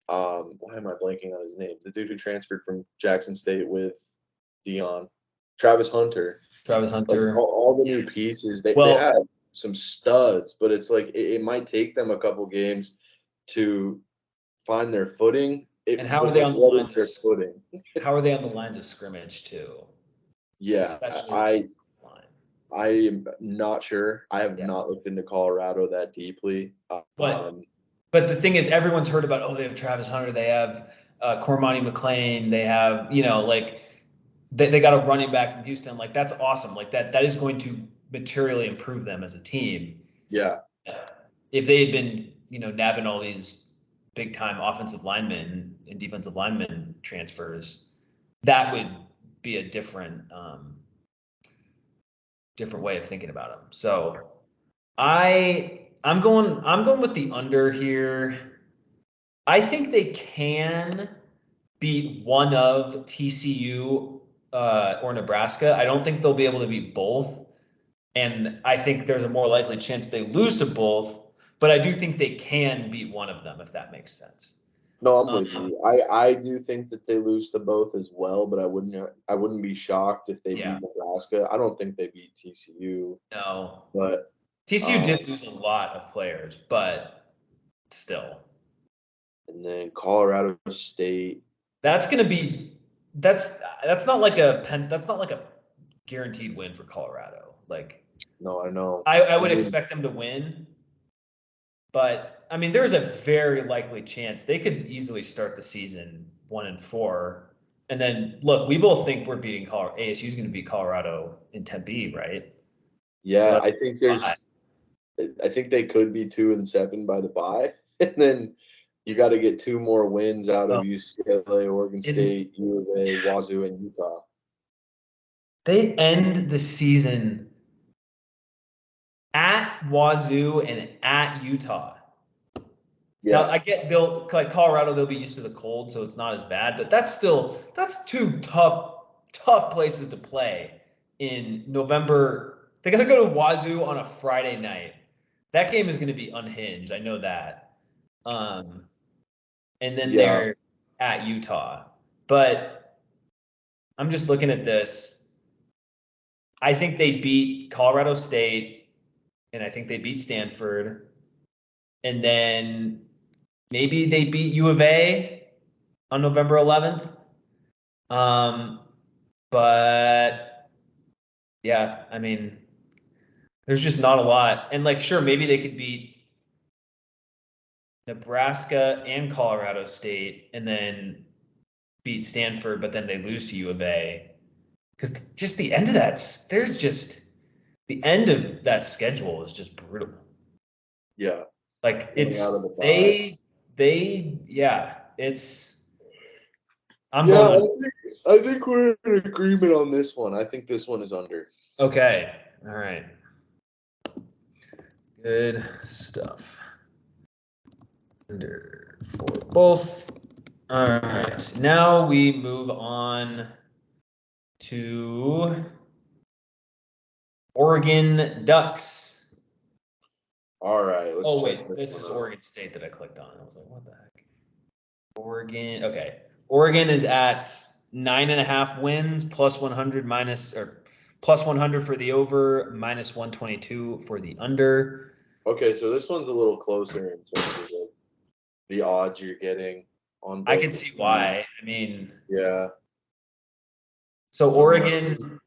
why am I blanking on his name? The dude who transferred from Jackson State with Dion, Travis Hunter. Travis Like Hunter. all the new pieces, they Well, have some studs, but it's like it might take them a couple games to find their footing. and how are But they like, on the what lines is their footing? how are they on the lines of scrimmage too? Yeah, Especially the I defensive line. I am not sure. I have Yeah. not looked into Colorado that deeply. But the thing is, everyone's heard about, oh, they have Travis Hunter, they have Cormani McClain, they have, like they got a running back from Houston. Like that's awesome. Like that is going to materially improve them as a team. Yeah. If they had been, nabbing all these big time offensive linemen and defensive linemen transfers, that would be a different way of thinking about them. So I'm going with the under here. I think they can beat one of TCU or Nebraska. I don't think they'll be able to beat both. And I think there's a more likely chance they lose to both, but I do think they can beat one of them, if that makes sense. No, I'm with you. I do think that they lose to both as well, but I wouldn't be shocked if they beat Nebraska. I don't think they beat TCU. No. But TCU did lose a lot of players, but still. And then Colorado State. That's going to be that's not like a guaranteed win for Colorado. Like, no, I know. I would expect them to win, but I mean, there's a very likely chance they could easily start the season 1-4. And then look, we both think we're beating Colorado. ASU is going to beat Colorado in Tempe, right? Yeah, So I think they could be 2-7 by the bye, and then you got to get 2 more wins out of UCLA, Oregon State, U of A, Wazoo, and Utah. They end the season at Wazoo and at Utah. Yeah. Now I get they'll like Colorado, they'll be used to the cold, so it's not as bad. But that's 2 tough places to play in November. They got to go to Wazoo on a Friday night. That game is going to be unhinged. I know that. And then they're at Utah. But I'm just looking at this. I think they beat Colorado State, and I think they beat Stanford, and then maybe they beat U of A, on November 11th. But yeah, I mean, there's just not a lot. And like, sure, maybe they could beat Nebraska and Colorado State and then beat Stanford, but then they lose to U of A. Because just the end of there's just the end of that schedule is just brutal. Yeah. Like Coming out of the yeah, it's I'm yeah, going I think we're in agreement on this one. I think this one is under. okay. All right. Good stuff. Under for both. All right. Now we move on to Oregon Ducks. All right. Oh, wait. This is Oregon State that I clicked on. I was like, what the heck? Oregon. Okay. Oregon is at 9.5 wins, plus 100 minus, or plus 100 for the over, minus 122 for the under. Okay, so this one's a little closer in terms of like the odds you're getting on both. I can see why. I mean, yeah. So Oregon,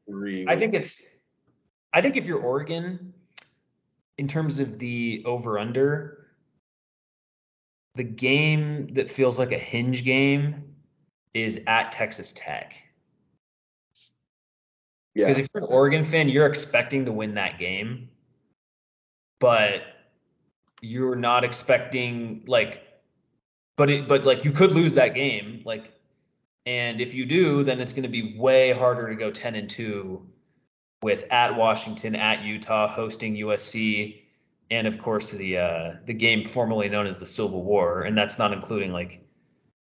I think if you're Oregon, in terms of the over-under, the game that feels like a hinge game is at Texas Tech. Yeah. Because if you're an Oregon fan, you're expecting to win that game, but you're not expecting but like you could lose that game, like, and if you do, then it's going to be way harder to go 10-2 with at Washington, at Utah, hosting USC, and of course the game formerly known as the Civil War, and that's not including like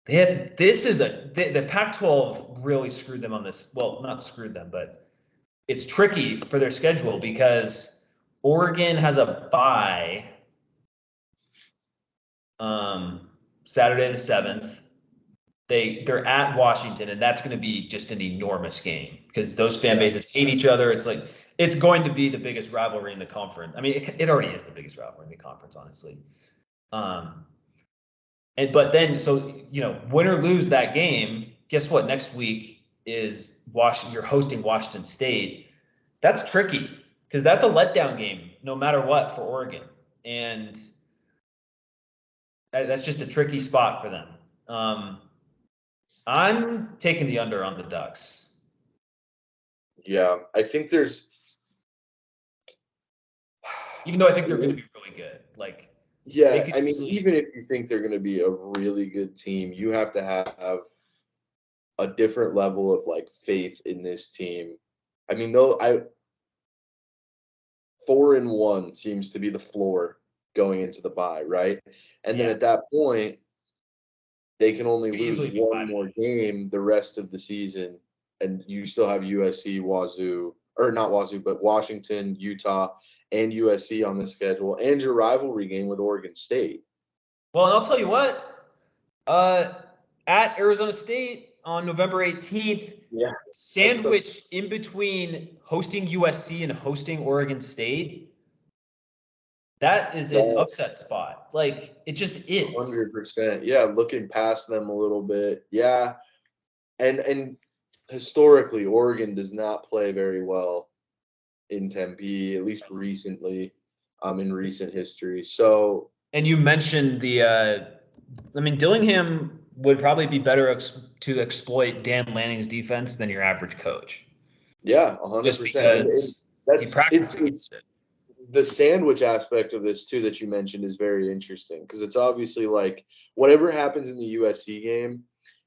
the Pac-12 really screwed them on this. Well, not screwed them, but it's tricky for their schedule because Oregon has a bye Saturday the 7th. They're at Washington, and that's going to be just an enormous game because those fan bases hate each other. It's like it's going to be the biggest rivalry in the conference. I mean, it already is the biggest rivalry in the conference, honestly. But then win or lose that game, guess what? Next week is You're hosting Washington State. That's tricky because that's a letdown game, no matter what, for Oregon, and that's just a tricky spot for them. I'm taking the under on the Ducks. Yeah, I think there's. Even though I think they're going to be really good, like. Yeah, I mean, even if you think they're going to be a really good team, you have to have a different level of like faith in this team. I mean, 4-1 seems to be the floor going into the bye, right? And then at that point, they can only lose one more game the rest of the season, and you still have USC, Wazoo, or not Wazoo, but Washington, Utah, and USC on the schedule, and your rivalry game with Oregon State. Well, and I'll tell you what, at Arizona State on November 18th, sandwich in between hosting USC and hosting Oregon State. That is an upset spot. Like, it just is. 100%. Yeah, looking past them a little bit. Yeah. And historically, Oregon does not play very well in Tempe, at least recently, in recent history. So. And you mentioned Dillingham would probably be better to exploit Dan Lanning's defense than your average coach. Yeah, 100%. Just because he practices it. The sandwich aspect of this too that you mentioned is very interesting because it's obviously like whatever happens in the USC game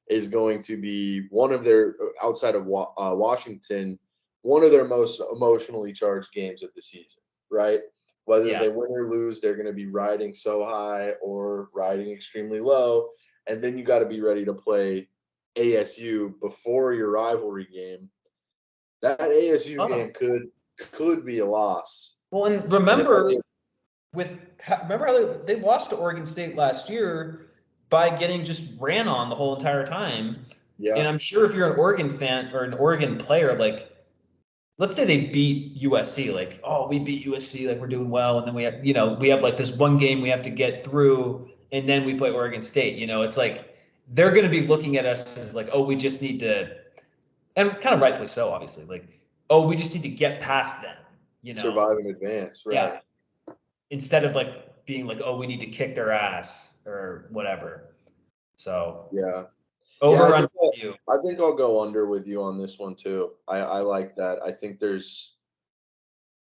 is going to be one of their, outside of Washington, one of their most emotionally charged games of the season, right? Whether they win or lose, they're going to be riding so high or riding extremely low, and then you got to be ready to play ASU before your rivalry game. That ASU game could be a loss. Well, and remember how they lost to Oregon State last year by getting just ran on the whole entire time. Yeah. And I'm sure if you're an Oregon fan or an Oregon player, like, let's say they beat USC, like, oh, we beat USC, like we're doing well, and then we have like this one game we have to get through, and then we play Oregon State. It's like they're going to be looking at us as like, oh, we just need to, and kind of rightfully so, obviously, like, oh, we just need to get past them, Survive in advance, right? Yeah. Instead of like being like, oh, we need to kick their ass or whatever. So yeah. Over I on think, you. I think I'll go under with you on this one too. I like that. I think there's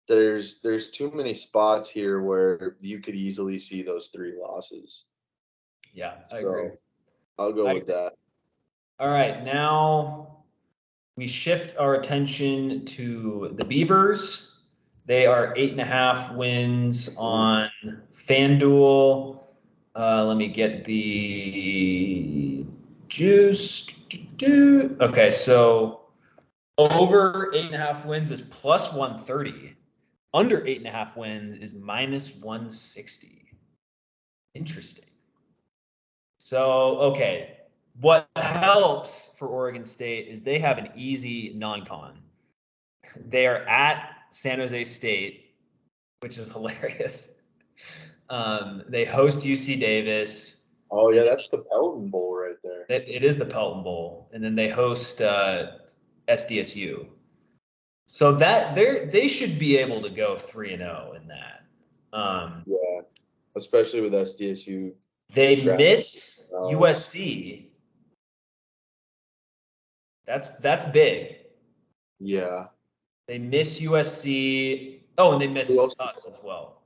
too many spots here where you could easily see those 3 losses. Yeah, I So agree. I'll go with that. All right, now we shift our attention to the Beavers. They are 8.5 wins on FanDuel. Let me get the juice. Okay, so over 8.5 wins is plus 130. Under 8.5 wins is minus 160. Interesting. So, okay. What helps for Oregon State is they have an easy non-con. They are at San Jose State, which is hilarious. They host UC Davis. Oh yeah, that's the Pelton Bowl right there. It is the Pelton Bowl, and then they host SDSU. So that they should be able to go 3-0 in that. Yeah, especially with SDSU. They miss USC. That's big. Yeah. They miss USC. Oh, and they miss us as well.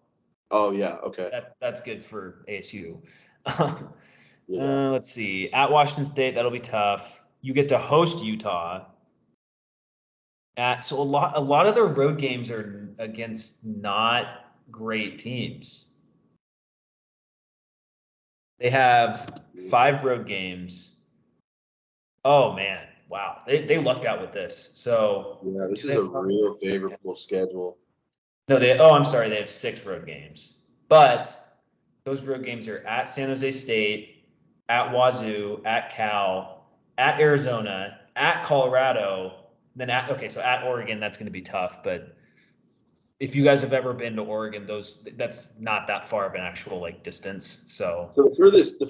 Oh yeah, okay. That's good for ASU. Yeah. Let's see. At Washington State, that'll be tough. You get to host Utah. So a lot of their road games are against not great teams. They have 5 road games. Oh man, wow. They lucked out with this. So yeah, this is a real favorable schedule. No, I'm sorry, they have 6 road games. But those road games are at San Jose State, at Wazoo, at Cal, at Arizona, at Colorado, then so at Oregon, that's going to be tough. But if you guys have ever been to Oregon, that's not that far of an actual like distance. So the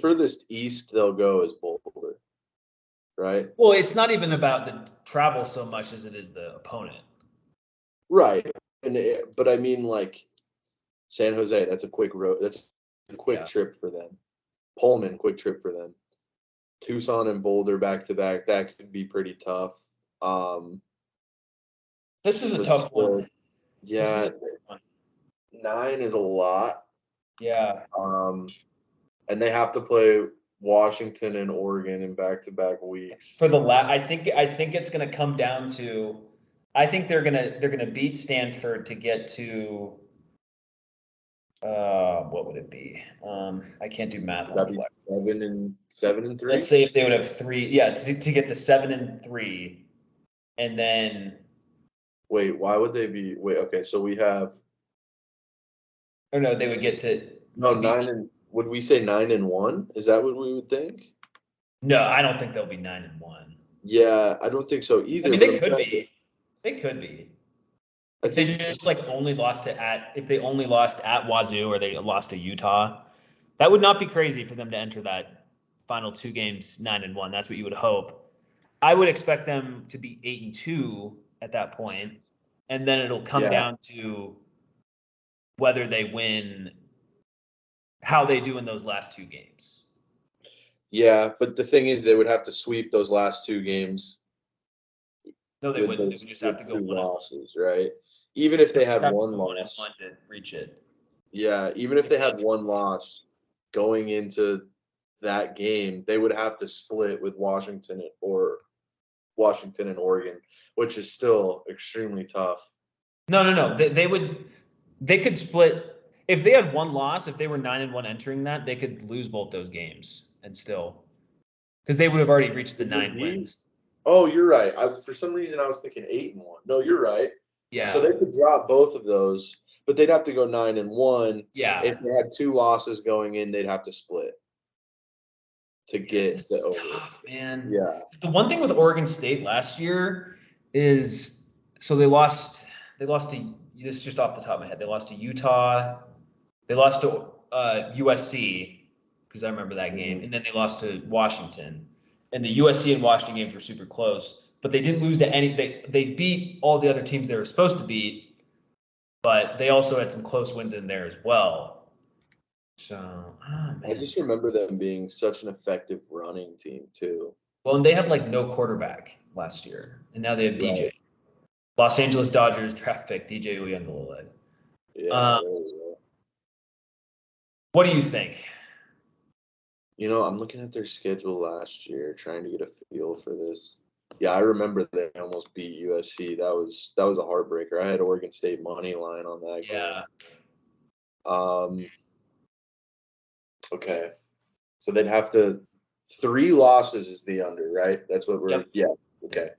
furthest east they'll go is Boulder, right? Well, it's not even about the travel so much as it is the opponent. Right. But I mean, like San Jose, that's a quick road. That's a quick trip for them. Pullman, quick trip for them. Tucson and Boulder back to back. That could be pretty tough. This is a tough one. Yeah, 9 is a lot. Yeah. And they have to play Washington and Oregon in back-to-back weeks. For the I think it's going to come down to. I think they're gonna beat Stanford to get to. What would it be? I can't do math. That'd be 7-3. Let's say if they would have 3, yeah, to get to 7-3, and then. Wait, why would they be? Wait, okay, so we have. Or no, they would get to. No, 9 would we say 9-1? Is that what we would think? No, I don't think they'll be 9-1. Yeah, I don't think so either. I mean, they could be. They could be. If they just like only lost if they only lost at Wazoo or they lost to Utah, that would not be crazy for them to enter that final 2 games 9-1. That's what you would hope. I would expect them to be 8-2 at that point, and then it'll come down to whether they win, how they do in those last 2 games. Yeah, but the thing is, they would have to sweep those last 2 games. No, they wouldn't. They would just have to go 2 losses, right? Even if they had one loss, to reach it. Yeah, even if they had one loss going into that game, they would have to split with Washington and Oregon, which is still extremely tough. No. They could split if they had one loss. If they were 9-1 entering that, they could lose both those games and still, because they would have already reached the 9 wins. Oh, you're right. For some reason I was thinking 8-1. No, you're right. Yeah. So they could drop both of those, but they'd have to go 9-1. Yeah. If they had 2 losses going in, they'd have to split to get this is tough, man. Yeah. The one thing with Oregon State last year is they lost to, this is just off the top of my head. They lost to Utah. They lost to USC. because I remember that game. And then they lost to Washington. And the USC and Washington games were super close, but they didn't lose to any. They beat all the other teams they were supposed to beat, but they also had some close wins in there as well. So, I just remember them being such an effective running team too. Well, and they had like no quarterback last year, and now they have DJ. Right. Los Angeles Dodgers draft pick DJ Uiagalelei. Yeah. What do you think? I'm looking at their schedule last year, trying to get a feel for this. Yeah, I remember they almost beat USC. That was a heartbreaker. I had Oregon State money line on that game. Okay. So they'd have to 3 losses is the under, right? That's what we're yeah, okay.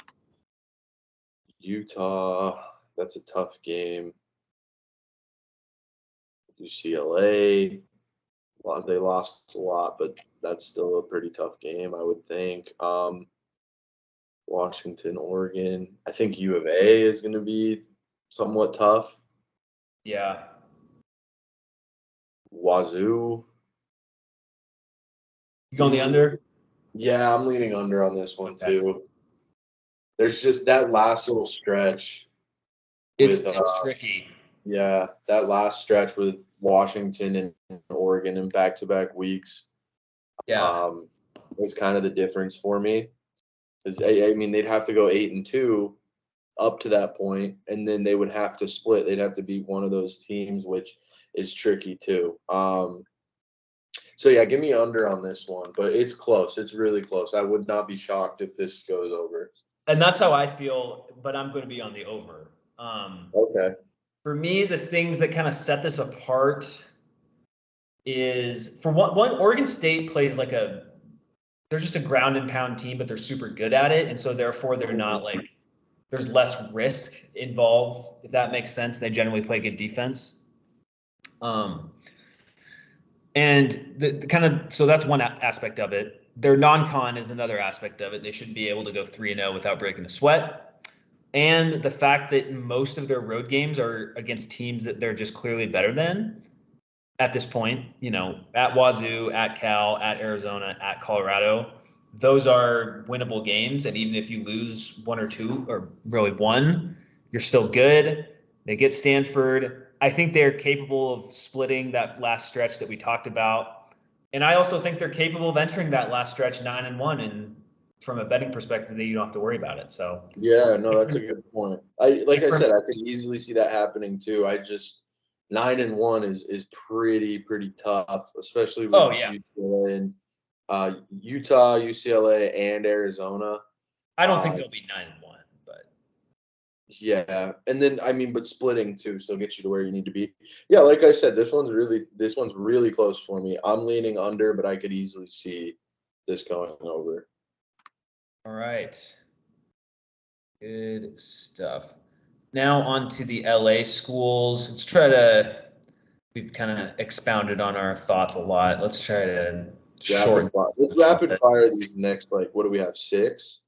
Utah, that's a tough game. UCLA, they lost a lot, but that's still a pretty tough game, I would think. Washington, Oregon. I think U of A is going to be somewhat tough. Yeah. Wazoo. You going the under? Yeah, I'm leaning under on this one too. There's just that last little stretch. It's tricky. Yeah, that last stretch with Washington and Oregon in back-to-back weeks. Yeah. Was kind of the difference for me. Because I mean, they'd have to go 8-2 up to that point, and then they would have to split. They'd have to beat one of those teams, which is tricky too. So yeah, give me under on this one, but it's close. It's really close. I would not be shocked if this goes over. And that's how I feel, but I'm going to be on the over. Okay. For me, the things that kind of set this apart is, for one, Oregon State plays like they're just a ground and pound team, but they're super good at it. And so therefore they're not like, there's less risk involved, if that makes sense. They generally play good defense. And the kind of, so that's one aspect of it. Their non-con is another aspect of it. They should be able to go 3-0 without breaking a sweat. And the fact that most of their road games are against teams that they're just clearly better than at this point, at Wazoo, at Cal, at Arizona, at Colorado. Those are winnable games. And even if you lose 1 or 2, or really 1, you're still good. They get Stanford. I think they're capable of splitting that last stretch that we talked about. And I also think they're capable of entering that last stretch 9-1. And from a betting perspective, you don't have to worry about it. So yeah, no, that's a good point. I said, I could easily see that happening too. I just 9-1 is pretty tough, especially with UCLA and Utah, UCLA, and Arizona. I don't think they'll be 9-1, but yeah, and then I mean, but splitting too, so get you to where you need to be. Yeah, like I said, this one's really close for me. I'm leaning under, but I could easily see this going over. All right, good stuff. Now on to the LA schools. We've kind of expounded on our thoughts a lot. Let's try to shorten. Let's rapid fire these next, what do we have, 6?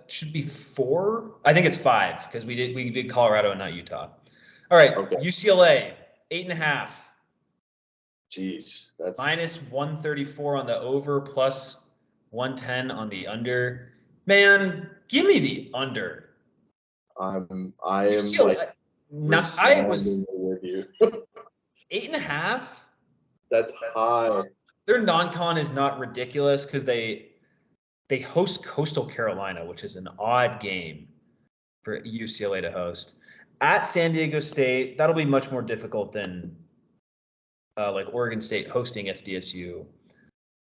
Should be 4. I think it's 5 because we did Colorado and not Utah. All right, okay. UCLA 8.5. Jeez, that's -134 on the over, plus 110 on the under. Man, give me the under. I am UCLA, I was with you. 8.5. That's high. Their non-con is not ridiculous because they host Coastal Carolina, which is an odd game for UCLA to host. At San Diego State, that'll be much more difficult than like Oregon State hosting SDSU.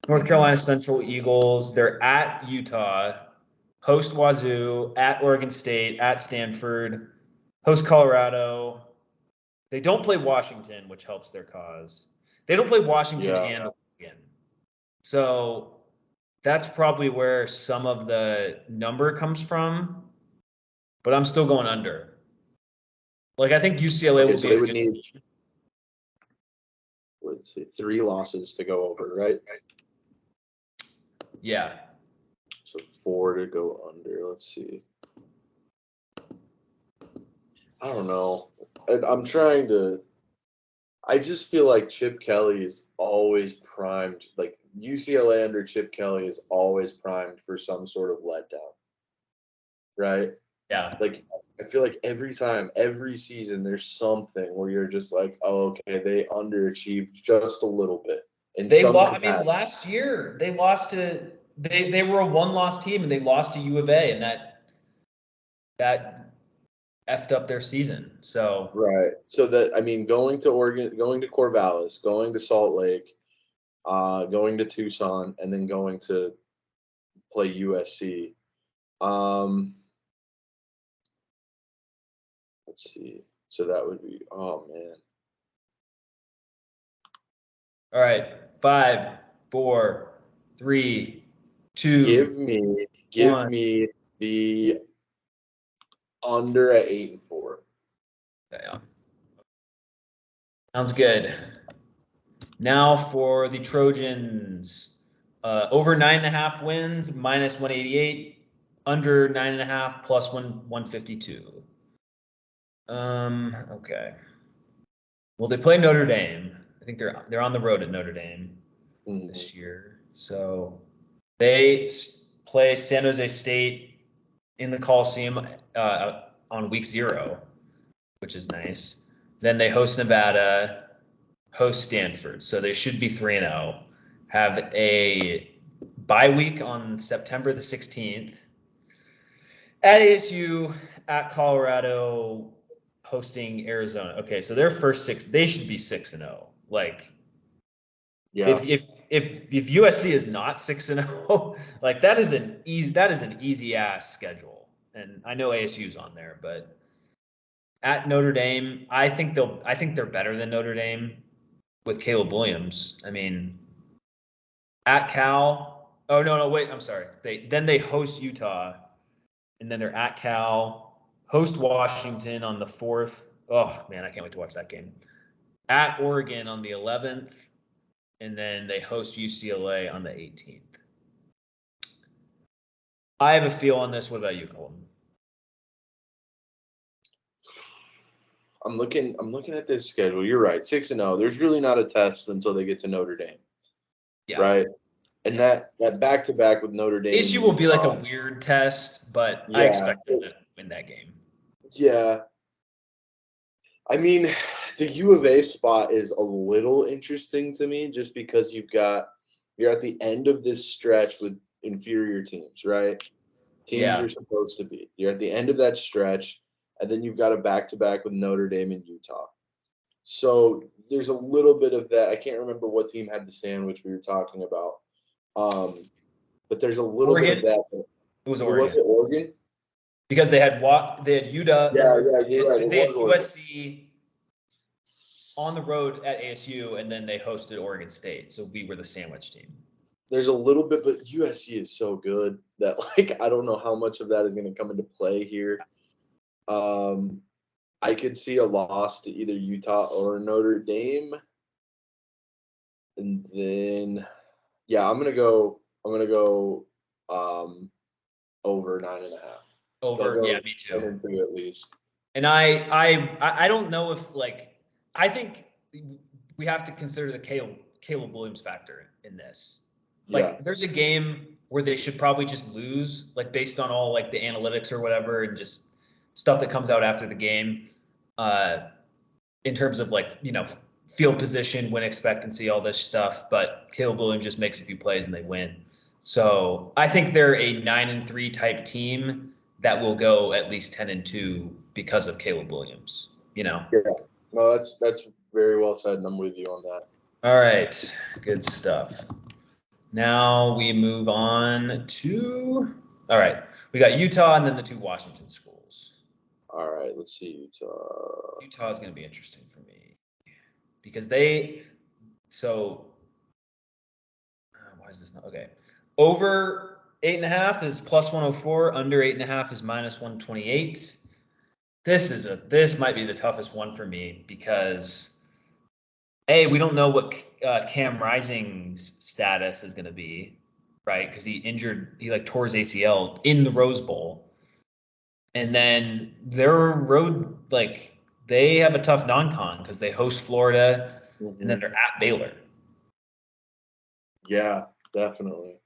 North Carolina Central Eagles, they're at Utah, host Wazoo, at Oregon State, at Stanford, host Colorado. They don't play Washington, which helps their cause. They don't play Washington and Oregon. So that's probably where some of the number comes from, but I'm still going under. Like, I think UCLA will be. They would need, let's see, 3 losses to go over, right? Yeah. So 4 to go under. Let's see. I don't know. I'm trying to. I just feel like Chip Kelly is always primed. Like UCLA under Chip Kelly is always primed for some sort of letdown, right? Yeah. Like I feel like every time, every season, there's something where you're just like, oh, okay, they underachieved just a little bit in They some lost. I mean, capacity. last year they lost to they were a one-loss team and they lost to U of A, and that effed up their season. So Right. So that I mean, going to Oregon, going to Corvallis, going to Salt Lake, going to Tucson, and then going to play USC. Let's see. So that would be, oh man. all right, 5, 4, 3, 2, Give 1. me the under at 8-4. Yeah. Sounds good. Now for the Trojans. Over 9.5 wins, minus 188. Under 9.5, plus 152. Okay. Well, they play Notre Dame. I think they're on the road at Notre Dame this year. So they play San Jose State in the Coliseum on week 0, which is nice. Then they host Nevada, host Stanford. So they should be 3-0. Have a bye week on September the 16th at ASU, at Colorado, hosting Arizona. Okay, so their first 6, they should be 6-0. Like, Yeah. if USC is not 6-0, like that is an easy ass schedule. And I know ASU's on there, but at Notre Dame, I think they're better than Notre Dame with Caleb Williams. I mean, at Cal. Oh no, wait, I'm sorry. They host Utah, and then they're at Cal, host Washington on the 4th. Oh man, I can't wait to watch that game. At Oregon on the 11th, and then they host UCLA on the 18th. I have a feel on this. What about you, Colton? I'm looking at this schedule. You're right. 6-0. There's really not a test until they get to Notre Dame. Yeah. Right. And that back to back with Notre Dame. ASU will be like a weird test, but I expect them to win that game. Yeah. I mean, the U of A spot is a little interesting to me just because you're at the end of this stretch with inferior teams, right? Teams you're supposed to beat. You're at the end of that stretch, and then you've got a back-to-back with Notre Dame and Utah. So there's a little bit of that. I can't remember what team had the sandwich we were talking about. But there's a little bit of that. It was Oregon. Was it Oregon? Because they had Utah. You're right. They had USC on the road at ASU, and then they hosted Oregon State. So we were the sandwich team. There's a little bit, but USC is so good that I don't know how much of that is going to come into play here. I could see a loss to either Utah or Notre Dame. And then I'm gonna go over 9.5. Over, yeah, me too. 10-2 at least. And I don't know if I think we have to consider the Caleb Williams factor in this. There's a game where they should probably just lose, based on all the analytics or whatever, and just stuff that comes out after the game, in terms of field position, win expectancy, all this stuff. But Caleb Williams just makes a few plays and they win. So I think they're a 9-3 type team that will go at least 10-2 because of Caleb Williams. Yeah, no, that's very well said, and I'm with you on that. All right, good stuff. Now we move on to, all right, we got Utah and then the 2 Washington schools. All right, let's see Utah. Utah is going to be interesting for me because why is this not okay? Over 8.5 is plus 104. Under 8.5 is minus 128. This might be the toughest one for me because we don't know what Cam Rising's status is going to be, right? Because he tore his ACL in the Rose Bowl, and then their road they have a tough non-con because they host Florida, and then they're at Baylor. Yeah, definitely.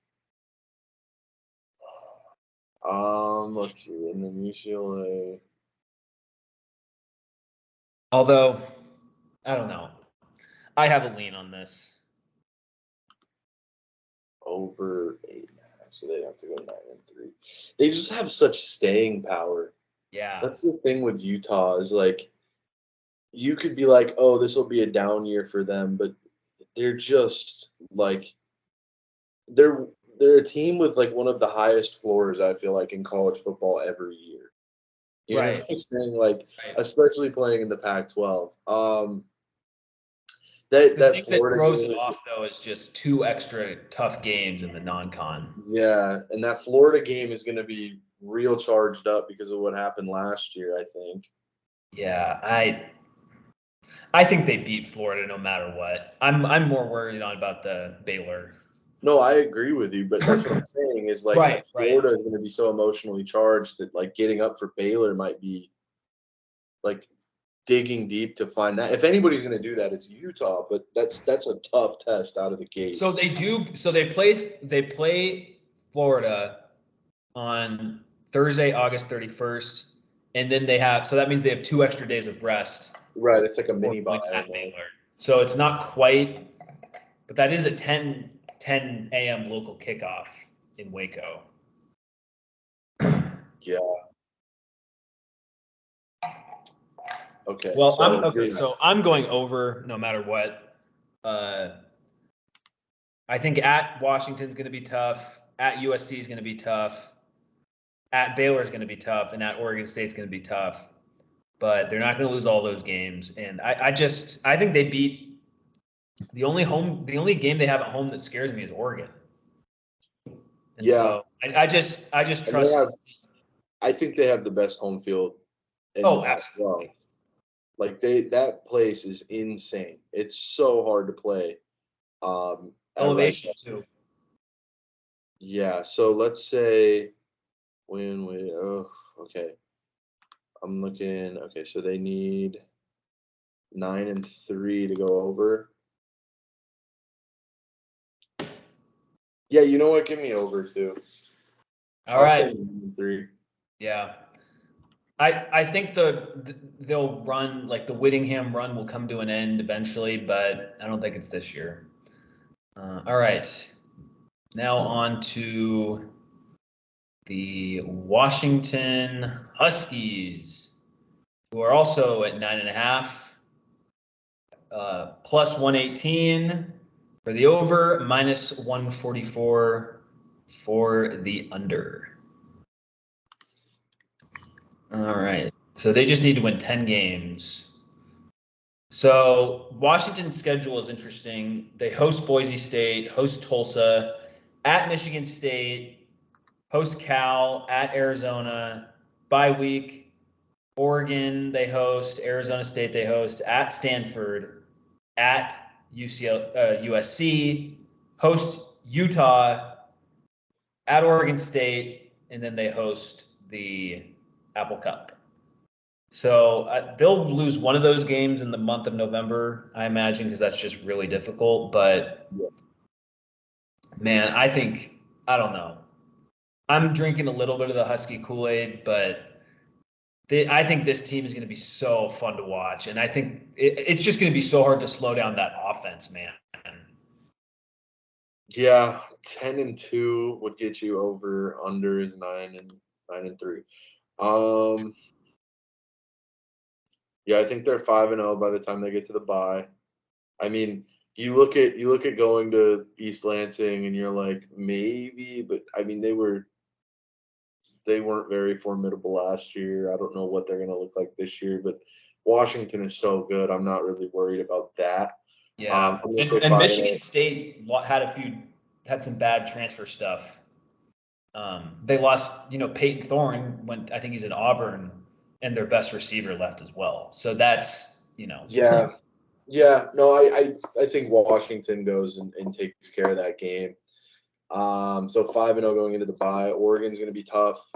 Let's see, and then UCLA. Although, I don't know. I have a lean on this. Over 8.5, so they have to go 9-3. They just have such staying power. Yeah. That's the thing with Utah is like you could be like, oh, this will be a down year for them, but they're just like they're they're a team with like one of the highest floors I feel like in college football every year. You know what I'm saying? Like, especially playing in the Pac-12. The That thing that Florida throws game it is off, though, is just 2 extra tough games in the non-con. yeah, and that Florida game is going to be real charged up because of what happened last year, I think. Yeah, I think they beat Florida no matter what. I'm more worried about the Baylor. No, I agree with you, but that's what I'm saying is like Right. Florida is going to be so emotionally charged that like getting up for Baylor might be like digging deep to find that. If anybody's going to do that, it's Utah, but that's a tough test out of the gate. So they do. So they play Florida on Thursday, August 31st, and then they have. So that means they have 2 extra days of rest. Right, it's like a before mini going bye at almost. Baylor. So it's not quite, but that is a 10 a.m. local kickoff in Waco. Yeah. Okay. Well, So So I'm going over no matter what. I think at Washington's going to be tough. At USC is going to be tough. At Baylor is going to be tough, and at Oregon State is going to be tough. But they're not going to lose all those games. And I think they beat the only game they have at home that scares me is Oregon. And so I just trust. I think they have the best home field in the Pac-12. Like that place is insane. It's so hard to play. Elevation too. Yeah, so let's say okay. I'm looking. Okay, so they need 9-3 to go over. Yeah, you know what? Give me over too. All right. Say 9-3. Yeah. I think they'll run, like the Whittingham run will come to an end eventually, but I don't think it's this year. All right. Now on to the Washington Huskies, who are also at 9.5, plus 118 for the over, minus 144 for the under. All right. So they just need to win 10 games. So Washington's schedule is interesting. They host Boise State, host Tulsa, at Michigan State, host Cal, at Arizona, bye week, Oregon they host, Arizona State they host, at Stanford, at USC, host Utah, at Oregon State, and then they host the Apple Cup. So they'll lose one of those games in the month of November, I imagine, because that's just really difficult. But man, I don't know. I'm drinking a little bit of the Husky Kool-Aid, but I think this team is going to be so fun to watch. And I think it's just going to be so hard to slow down that offense, man. Yeah, 10-2 would get you over. Under is 9-3. Yeah, I think they're 5-0 by the time they get to the bye. I mean, you look at going to East Lansing and you're like, maybe, but I mean they weren't very formidable last year. I don't know what they're gonna look like this year, but Washington is so good. I'm not really worried about that. Yeah. And Michigan State had some bad transfer stuff. They lost, Peyton Thorne I think he's at Auburn, and their best receiver left as well. So that's, Yeah. Yeah. No, I think Washington goes and takes care of that game. So 5-0 going into the bye. Oregon's gonna be tough.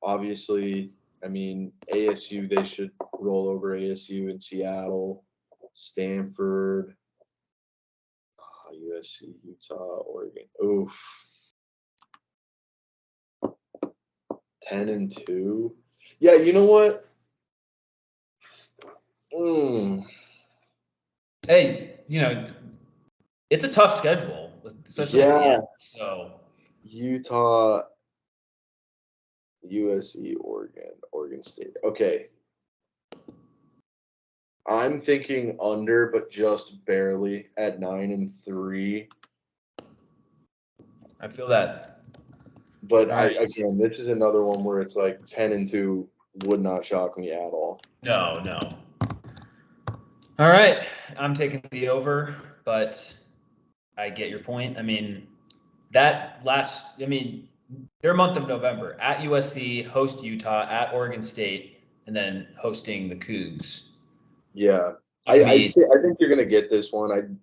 Obviously, I mean ASU, they should roll over ASU in Seattle. Stanford, USC, Utah, Oregon. Oof. 10-2. Yeah, you know what? Hey, it's a tough schedule, especially at the Yeah, end. So Utah, USC, Oregon State. Okay. I'm thinking under, but just barely at 9-3. I feel that. But All right. again, this is another one where it's like 10-2 would not shock me at all. No. All right. I'm taking the over, but I get your point. I mean, their month of November at USC, host Utah, at Oregon State, and then hosting the Cougs. Yeah. I think you're gonna get this one.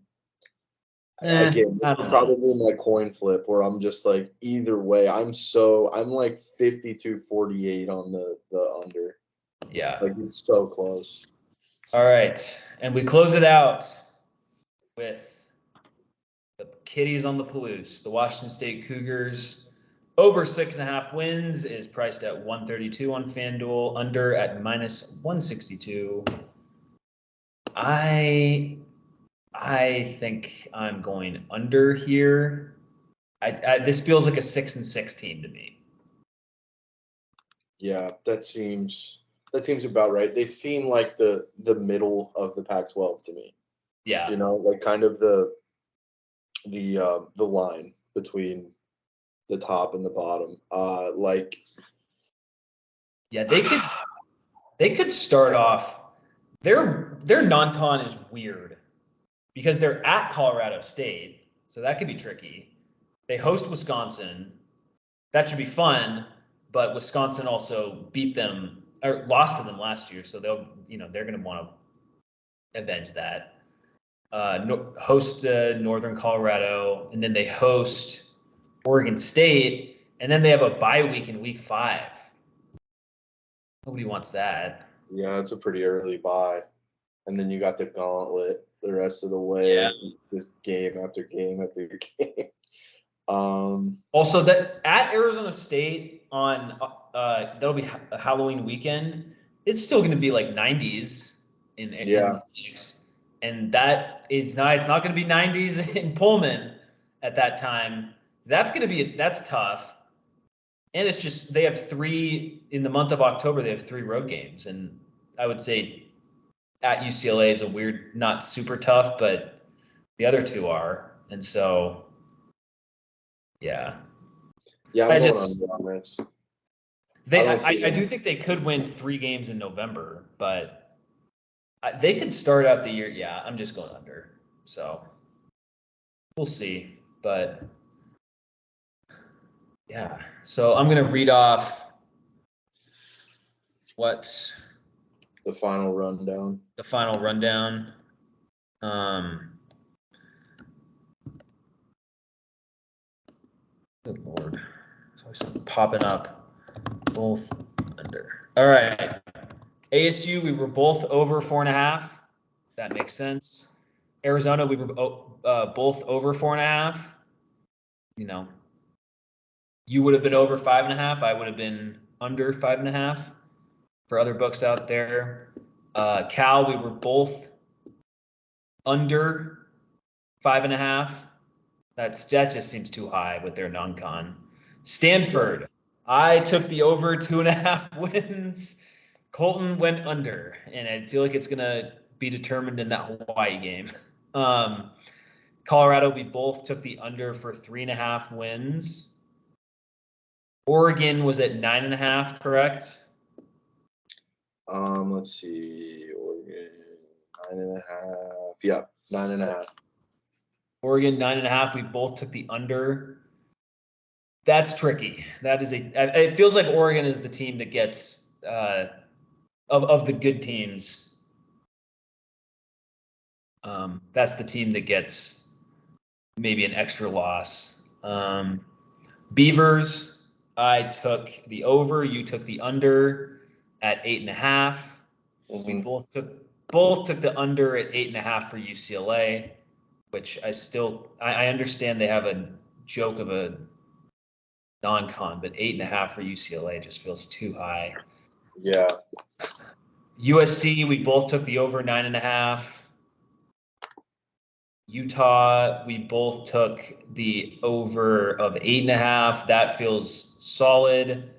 Again, it's probably my coin flip where I'm just like either way. I'm like 52-48 on the under. Yeah. Like it's so close. All right. And we close it out with the Kitties on the Palouse. The Washington State Cougars over 6.5 wins is priced at 132 on FanDuel, under at minus 162. I think I'm going under here. This feels like a 6-6 team to me. Yeah, that seems about right. They seem like the middle of the Pac-12 to me. Yeah. Like kind of the line between the top and the bottom. Yeah, they could start off. Their non-con is weird because they're at Colorado State, so that could be tricky. They host Wisconsin. That should be fun, but Wisconsin also beat them or lost to them last year, so they're going to want to avenge that. Host Northern Colorado, and then they host Oregon State, and then they have a bye week in week 5. Nobody wants that. Yeah, it's a pretty early bye. And then you got the gauntlet the rest of the way. Yeah. Just game after game after game. Also, that at Arizona State on that'll be a Halloween weekend. It's still going to be like 90s in Phoenix, and that is not. It's not going to be 90s in Pullman at that time. That's tough. And it's just they have 3 in the month of October. They have 3 road games, and I would say at UCLA is a weird, not super tough, but the other 2 are, and so yeah. Yeah, I'm going on this. I do think they could win 3 games in November, but they could start out the year. Yeah, I'm just going under. So we'll see. But yeah, so I'm going to read off what the final rundown. Good Lord. It's always popping up. Both under. All right. ASU, we were both over 4.5. That makes sense. Arizona, we were both over 4.5. You would have been over 5.5. I would have been under 5.5 for other books out there. Cal, we were both under 5.5. That just seems too high with their non-con. Stanford, I took the over 2.5 wins. Colton went under, and I feel like it's gonna be determined in that Hawaii game. Colorado, we both took the under for 3.5 wins. Oregon was at 9.5, correct? Let's see. Oregon 9.5. Yeah, 9.5. Oregon 9.5. We both took the under. That's tricky. It feels like Oregon is the team that gets of the good teams. That's the team that gets maybe an extra loss. Beavers, I took the over. You took the under at 8.5. We both took both took the under at 8.5 for UCLA, which I understand they have a joke of a non-con, but 8.5 for UCLA just feels too high. Yeah. USC, we both took the over 9.5. Utah, we both took the over of 8.5. That feels solid.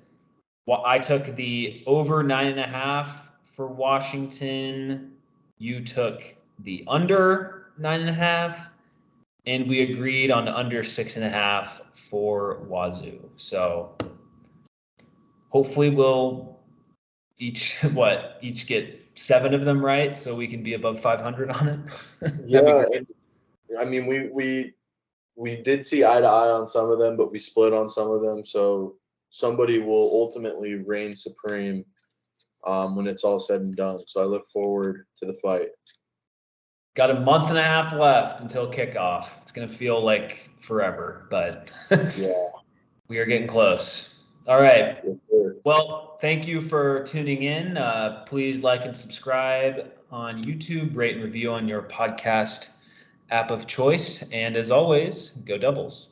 Well, I took the over 9.5 for Washington. You took the under 9.5, and we agreed on under 6.5 for Wazoo. So hopefully we'll each get 7 of them right, so we can be above 500 on it. Yeah, I mean, we did see eye to eye on some of them, but we split on some of them. So somebody will ultimately reign supreme when it's all said and done. So I look forward to the fight. Got a month and a half left until kickoff. It's going to feel like forever, but yeah, we are getting close. All right. Sure. Well, thank you for tuning in. Please like and subscribe on YouTube, rate and review on your podcast app of choice. And as always, go Doubles.